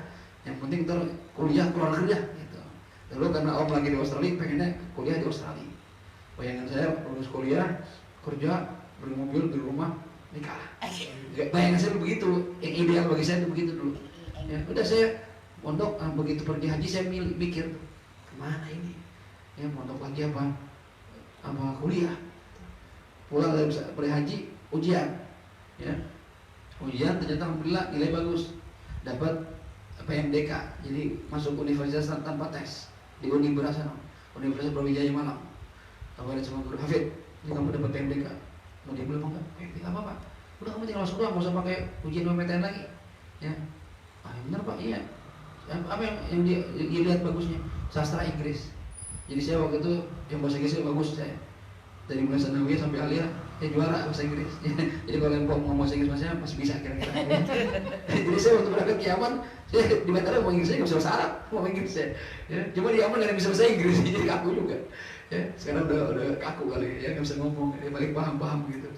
Yang penting ntar kuliah keluar negeri ya, gitu. Lalu karena om lagi di Australia, pengennya kuliah di Australia. Bayangan saya lulus kuliah, kerja, beli mobil, beli rumah, nikah. Bayangan saya begitu, yang ideal bagi saya itu begitu dulu. Ya, udah saya pondok, begitu pergi haji saya mikir kemana ini? Ya pondok lagi apa kuliah. Pulang dari haji ujian, ya ujian ternyata alhamdulillah nilai bagus, dapat PMDK, jadi masuk universitas tanpa tes di Universitas Brawijaya Malang. Tawarin sama guru Hafid, ini kamu dapat PMDK, mau dia bilang PMDK apa Pak? Udah kamu tinggal masuk doang, nggak usah pakai ujian PTN lagi, ya. Benar Pak, iya. Apa yang dia lihat bagusnya? Sastra Inggris. Jadi saya waktu itu yang bahasa Inggrisnya bagus saya. Dari mulai sanawiyah sampai aliyah, juara bahasa Inggris. Jadi kalau yang ngomong bahasa Inggris masih bisa kira-kira. Jadi saya waktu berangkat ke Yaman, saya di bandara ngomong Inggris, saya nggak bisa bahasa Arab, ngomong Inggris saya. Ya, cuma di Yaman nggak bisa bahasa Inggris, jadi kaku juga. Ya, sekarang udah kaku kali ya, nggak bisa ngomong, ya paling paham gitu.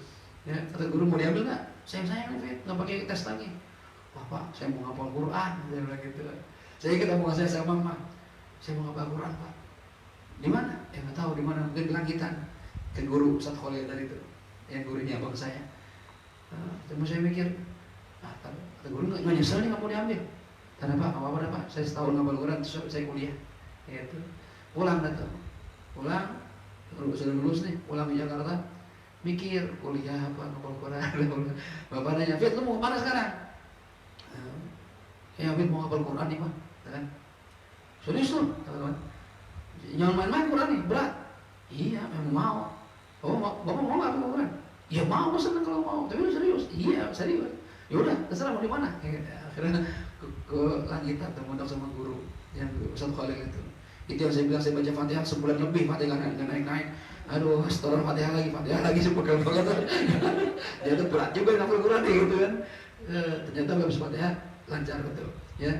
Ya, kata guru mau diambil nggak? Sayang nih, nggak pakai tes lagi. Wah Pak, saya mau ngapal Quran, saya bilang gitu. Saya ingat omongan saya sama Mama, saya mau ngapal Quran Pak. Di mana? Ya nggak tahu di mana, mungkin di langitan. Ke guru Ustaz Khalil tadi itu, yang gurunya abang saya. Cuma saya mikir, kata guru nggak nyesel nih nggak mau diambil. Karena Pak, apa Pak? Saya setahun ngapal Quran, terus saya kuliah. Gitu. Pulang sudah lulus nih, pulang ke Jakarta, mikir kuliah apa ngapal Quran. Bapak nanya, Fit, lu mau kemana sekarang? Ya Fit mau ngapal Quran nih Pak, kan? Serius tuh, teman-teman. Jangan main-main Quran nih, berat. Iya, memang mau. Bapak mau nggak Quran? Ya mau, seneng kalau mau. Tapi lu serius? Iya, serius. Ya udah, terserah mau di mana. Akhirnya ke langitan, termodal sama guru yang Ustaz Khalil itu. Itu yang saya bilang, saya baca Fatihah sebulan lebih, Fatihah nggak naik. Aduh, setoran Fatihah lagi sepegel banget. Dia tuh berat juga ngapal Quran gitu kan. Ternyata habis Fatihah lancar betul. Ya,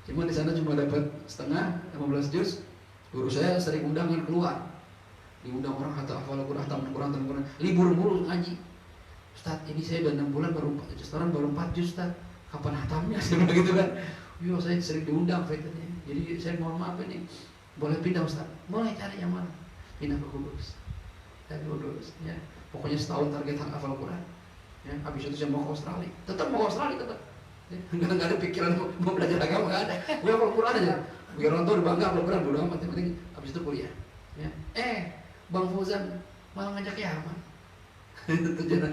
cuma di sana cuma dapat setengah 15 juz. Guru saya sering undangan keluar, diundang orang hafal Quran, libur mulu ngaji. Ustaz, ini saya udah 6 bulan baru 4 setoran, baru 4 juz Ustaz. Kapan hatamnya? Saya bilang gitu kan. Yo, saya sering diundang katanya. Jadi saya mohon maaf ini, boleh pindah Ustaz? Boleh, cari yang mana? Pindah ke Kudus. Dan Kudus ya. Pokoknya setahun target hafal Quran. Ya, habis itu saya mau ke Australia. Tetap mau ke Australia tetap. Ya, enggak ada pikiran mau belajar agama, enggak ada. Gue hafal Quran aja. Biar orang tua bangga hafal Quran, bodo amat, yang penting habis itu kuliah. Ya. Bang Fauzan malah ngajak ya aman. Tujuan.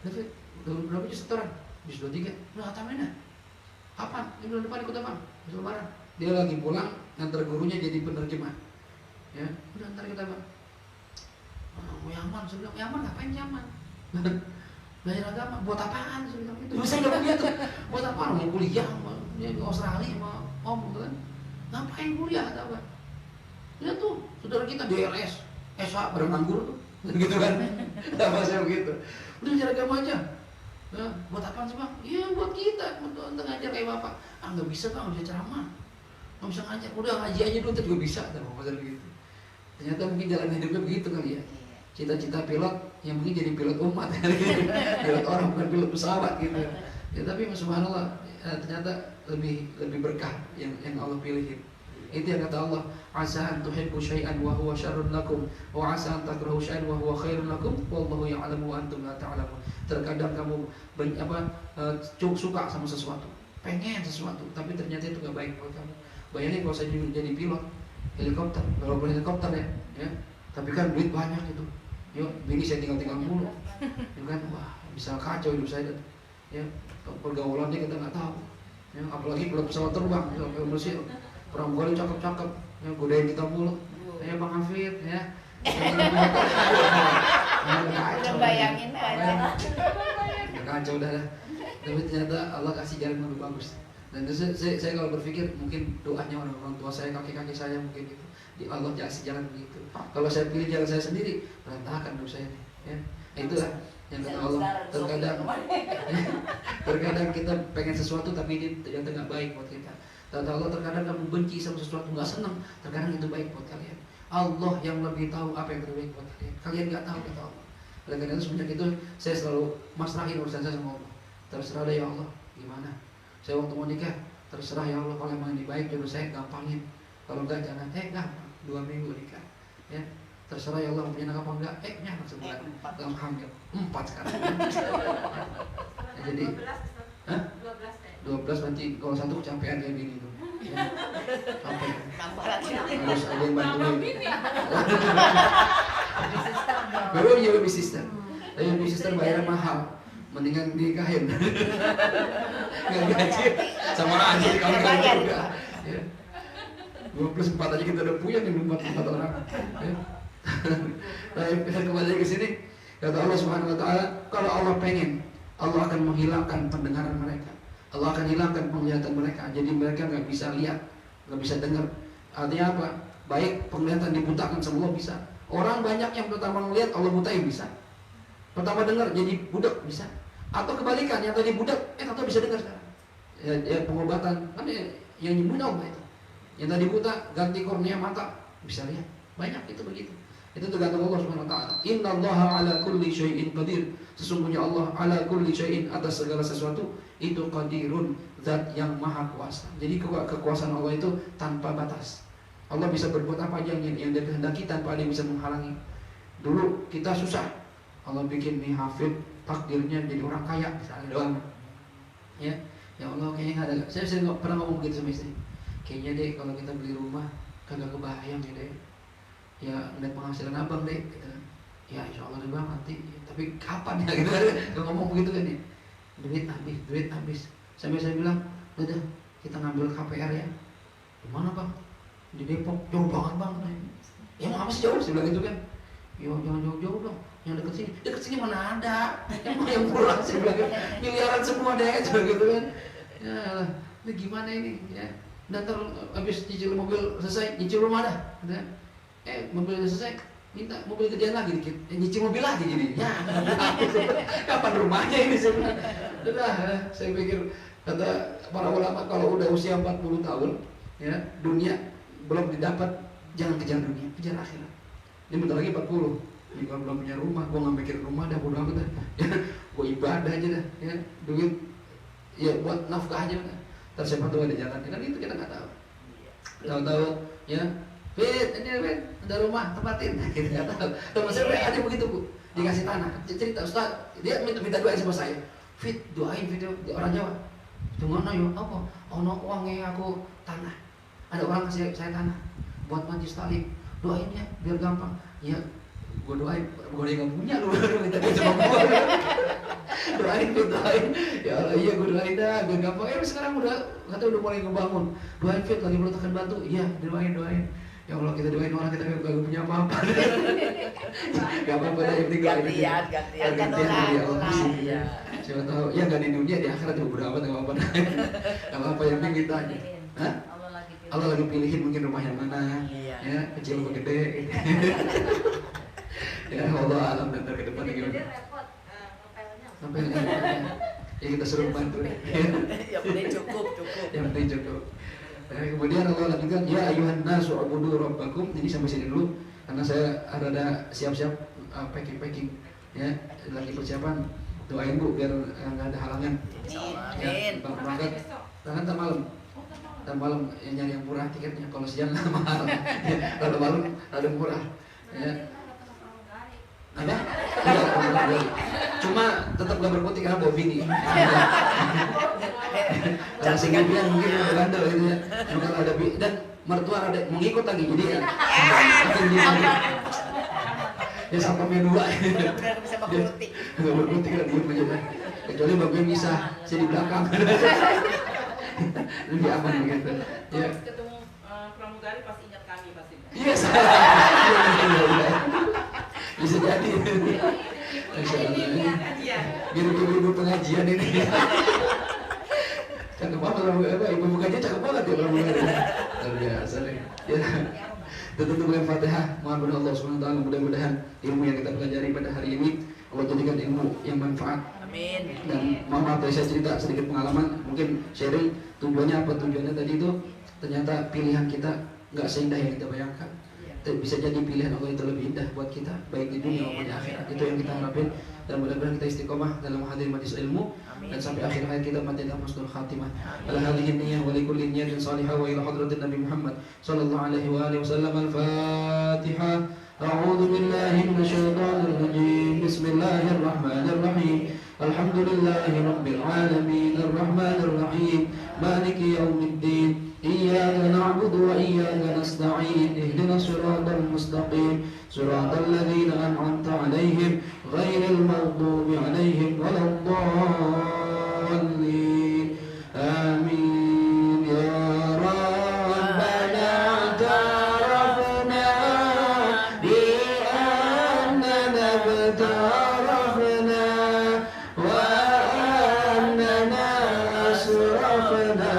David, berapa juz setoran? Juz 23. Nah, tamena. Apa? Ini bulan depan ikut apa? Besok lebaran. Dia lagi pulang ngantar gurunya jadi penerjemah. Ya, udah ntar kita apa? Oh, Yaman, saya bilang, Yaman ngapain Yaman? Belajar agama, buat apaan? Saya bilang itu. Saya nggak punya tuh. Buat apaan? Mau kuliah, mau ke Australia, mau om kan? Ngapain kuliah? Kata apa? Lihat tuh, saudara kita DLS, SA bareng anggur tuh, gitu kan? Apa saya begitu? Udah belajar agama aja. Nah, buat apaan sih bang? Iya buat kita, untuk ngajar kayak bapak. Ah nggak bisa bang, bisa ceramah, nggak bisa ngajar. Udah ngaji aja dulu, juga bisa. Bapak pasal begitu. Ternyata mungkin jalan hidupnya begitu kali ya. Cita-cita pilot yang mungkin jadi pilot umat, pilot orang bukan pilot pesawat gitu. Ya tapi subhanallah, ternyata lebih berkah yang Allah pilihin. Itu yang kata Allah, asa an tuhibbu syai'an wa huwa syarrun lakum wa asa an takrahu syai'an wa huwa khairun lakum wallahu ya'lamu wa antum la ta'lamun. Terkadang kamu suka sama sesuatu, pengen sesuatu, tapi ternyata itu gak baik buat kamu. Bayangin kalau saya jadi pilot helikopter, walaupun helikopter ya, tapi kan duit banyak itu. Yuk, bini saya tinggal mulu, ya kan, wah bisa kacau hidup saya. Ya, pergaulannya kita nggak tahu. Ya, apalagi pilot pesawat terbang, ya, Mesir. Perempuan cakep-cakep, yang godain kita mulu. Ya Bang Hafid, ya. Udah bayangin aja. Kacau dah. Tapi ternyata Allah kasih jalan yang lebih bagus. Dan itu saya kalau berpikir mungkin doanya orang tua saya, kakek-kakek saya mungkin gitu. Di Allah kasih jalan begitu. Kalau saya pilih jalan saya sendiri, berantakan hidup saya. Ya. Itulah yang kata Allah. Terkadang kita pengen sesuatu tapi ini ternyata nggak baik buat kita. Kata Allah, terkadang kamu benci sama sesuatu, nggak senang, terkadang itu baik buat kalian. Allah yang lebih tahu apa yang terbaik buat kalian. Kalian nggak tahu, kata Allah. Oleh karena itu semenjak itu saya selalu masrahin urusan saya sama Allah. Terserah deh ya Allah, gimana? Saya waktu mau nikah, terserah ya Allah, kalau emang ini baik jodoh saya gampangin. Kalau enggak jangan, gampang, 2 minggu nikah. Ya, terserah ya Allah, punya anak apa enggak? Punya anak sebulan, dalam hamil 4 sekarang. Ya, jadi 12 nanti kalau satu kecapean kayak gini tuh. Ya, capek. Harus ada yang bantuin. Baru punya baby sister. Baby sister bayar mahal. Mendingan nikahin. Nggak gaji. Sama aja kalau nggak juga. Ya. 24 aja kita udah punya nih 4 orang. Ya. Nah, kita kembali ke sini. Kata Allah Subhanahu wa taala, kalau Allah pengen, Allah akan menghilangkan pendengaran mereka. Allah akan hilangkan penglihatan mereka. Jadi mereka nggak bisa lihat, nggak bisa dengar. Artinya apa? Baik penglihatan dibutakan semua bisa. Orang banyak yang pertama melihat Allah butain bisa. Pertama dengar jadi budak bisa. Atau kebalikan, yang tadi budak atau bisa dengar sekarang. Ya pengobatan kan yang nyembuhin Allah itu. Yang tadi buta ganti kornea mata bisa lihat. Banyak itu begitu. Itu tergantung Allah Subhanahu wa taala. Innallaha ala kulli syai'in qadir. Sesungguhnya Allah ala kulli syai'in, atas segala sesuatu itu qadirun, zat yang maha kuasa. Jadi kekuasaan Allah itu tanpa batas. Allah bisa berbuat apa aja yang dia kehendaki tanpa ada yang bisa menghalangi. Dulu kita susah, Allah bikin nih hafid, takdirnya jadi orang kaya misalnya doang. Ya Allah kayaknya nggak ada. Saya nggak pernah ngomong gitu sama istri. Kayaknya deh kalau kita beli rumah kagak kebayang ya deh. Ya ngeliat penghasilan abang deh. Gitu. Ya insya Allah deh bang nanti. Tapi kapan ya gitu kan? Gak ngomong begitu kan ya. Duit habis. Sampai saya bilang, udah kita ngambil KPR ya. Di mana bang? Di Depok. Jauh banget bang. Ya mau apa sih jauh? Saya bilang gitu kan. Ya jangan jauh-jauh dong. Yang dekat sini. Dekat sini mana ada? Yang pulang saya bilang gitu. Miliaran semua deh gitu kan. Ya ini gimana ini ya. Dan habis nyicil mobil selesai, nyicil rumah dah. Mobil selesai, minta mobil gedean lagi dikit, nyicil mobil lagi jadi. Ya, kapan rumahnya ini sebenarnya? Udah, saya pikir kata para ulama kalau udah usia 40 tahun, ya dunia belum didapat Jangan kejar dunia, kejar akhirat. Ini bentar lagi 40. Ini kalau belum punya rumah, gue nggak mikir rumah dah, bodo amat dah. Ya, gue ibadah aja dah. Ya, duit, ya buat nafkah aja dah. Ntar siapa tahu ada jalan. Kan itu kita nggak tahu. Tahu-tahu, ya, Fit, ini Fit, ada rumah, tempatin. Kita nggak tahu. Teman saya ada begitu bu, dikasih tanah. Cerita Ustaz, dia minta doain sama saya. Fit, doain Fit, dia orang Jawa. Gimana yo? Apa? Ono uangnya aku tanah. Ada orang kasih saya tanah buat majlis taklim. Doain ya biar gampang. Ya, gue doain. Gue nggak punya lu minta duit sama gue. Doain. Ya Allah iya gue doain dah biar gampang. Sekarang udah mulai ngebangun. Doain Fit lagi peletakan batu. Iya doain. Ya Allah kita doain orang kita gak punya apa-apa. Gak apa-apa dah yang penting doain. Gantian ya Allah sih. Siapa tahu ya nggak di dunia di akhirat juga udah amat nggak apa-apa. Nggak apa-apa yang penting kita aja. Hah? Allah lagi pilihin mungkin rumah yang mana, ya kecil atau gede. Ya Allah alam dan ke depan gimana? Ngepelnya. Ya kita suruh bantu deh. Yang penting cukup. Yang penting cukup. Kemudian Allah lanjutkan, ya ayuhan nasu ubudu rabbakum. Ini sampai sini dulu karena saya ada siap-siap packing. Ya lagi persiapan. Doain bu biar nggak ada halangan. Ya, berangkat malam yang nyari yang murah tiketnya. Kalau siang nggak mahal. Kalau malam ada murah. Ya. Apa? Cuma tetap gak berputih karena bawa bini. Kalau singkatnya mungkin ada bandel gitu ya. Kalau ada dan mertua ada mengikut lagi jadi ya. Ya sampamnya 2. Benar-benar bisa berputih. Gak berputih kan diem aja dah. Kecuali bagian bisa saya di belakang. Lebih aman begitu. Ya. Ketemu pramugari pasti ingat kami pasti. Iya. Bisa jadi. Masya Allah. Ibu pengajian ini. Cakep banget ibu pengajian cakep banget ya pramugari. Luar biasa nih. Ya. Tutup dengan Fatihah. Mohon kepada Allah SWT mudah-mudahan ilmu yang kita pelajari pada hari ini Allah jadikan ilmu yang manfaat. Amin. Dan maaf tadi saya cerita sedikit pengalaman, mungkin sharing tujuannya apa? Tujuannya tadi itu ternyata pilihan kita nggak seindah yang kita bayangkan. Bisa jadi pilihan Allah itu lebih indah buat kita, baik di dunia maupun di akhirat. Itu yang kita harapin dan mudah-mudahan kita istiqomah dalam hadir majlis ilmu dan sampai akhir hayat kita mati dalam husnul khatimah. Ala hadhihi niyyah wa likulli niyyatin salihah wa ila hadratin Nabi Muhammad sallallahu alaihi wa alihi wasallam. Al-Fatihah. A'udzu billahi minasyaitonir rajim. Bismillahirrahmanirrahim. Alhamdulillahi rabbil alamin. Arrahmanir rahim. Maliki yaumiddin. إياك نعبد وإياك نستعين اهدنا الصراط المستقيم صراط الذين أنعمت عليهم غير المغضوب عليهم ولا الضالين آمين يا ربنا اعترفنا بأننا اغترفنا وأننا أسرفنا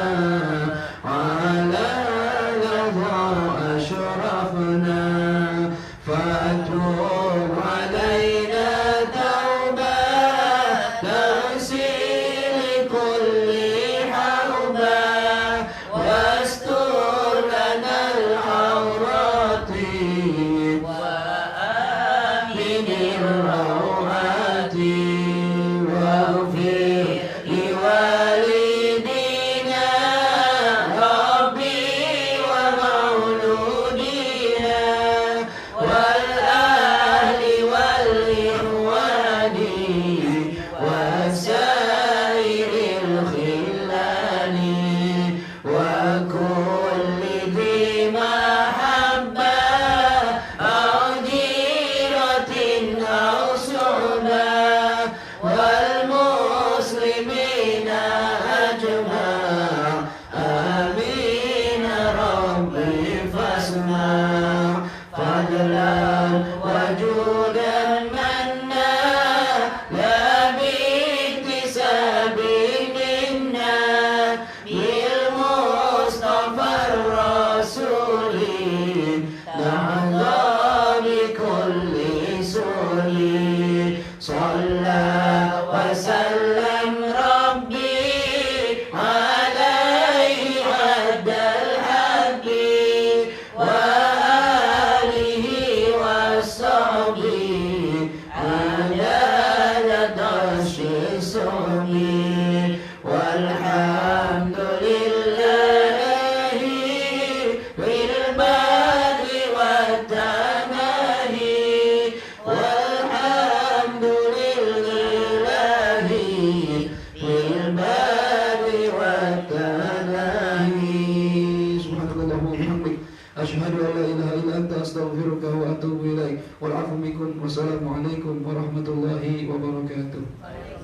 bihamdik asyhadu an la ilaha illa anta astaghfiruka wa atubu ilaik. Wal 'afwu minkum. Wassalamu alaikum warahmatullahi wabarakatuh.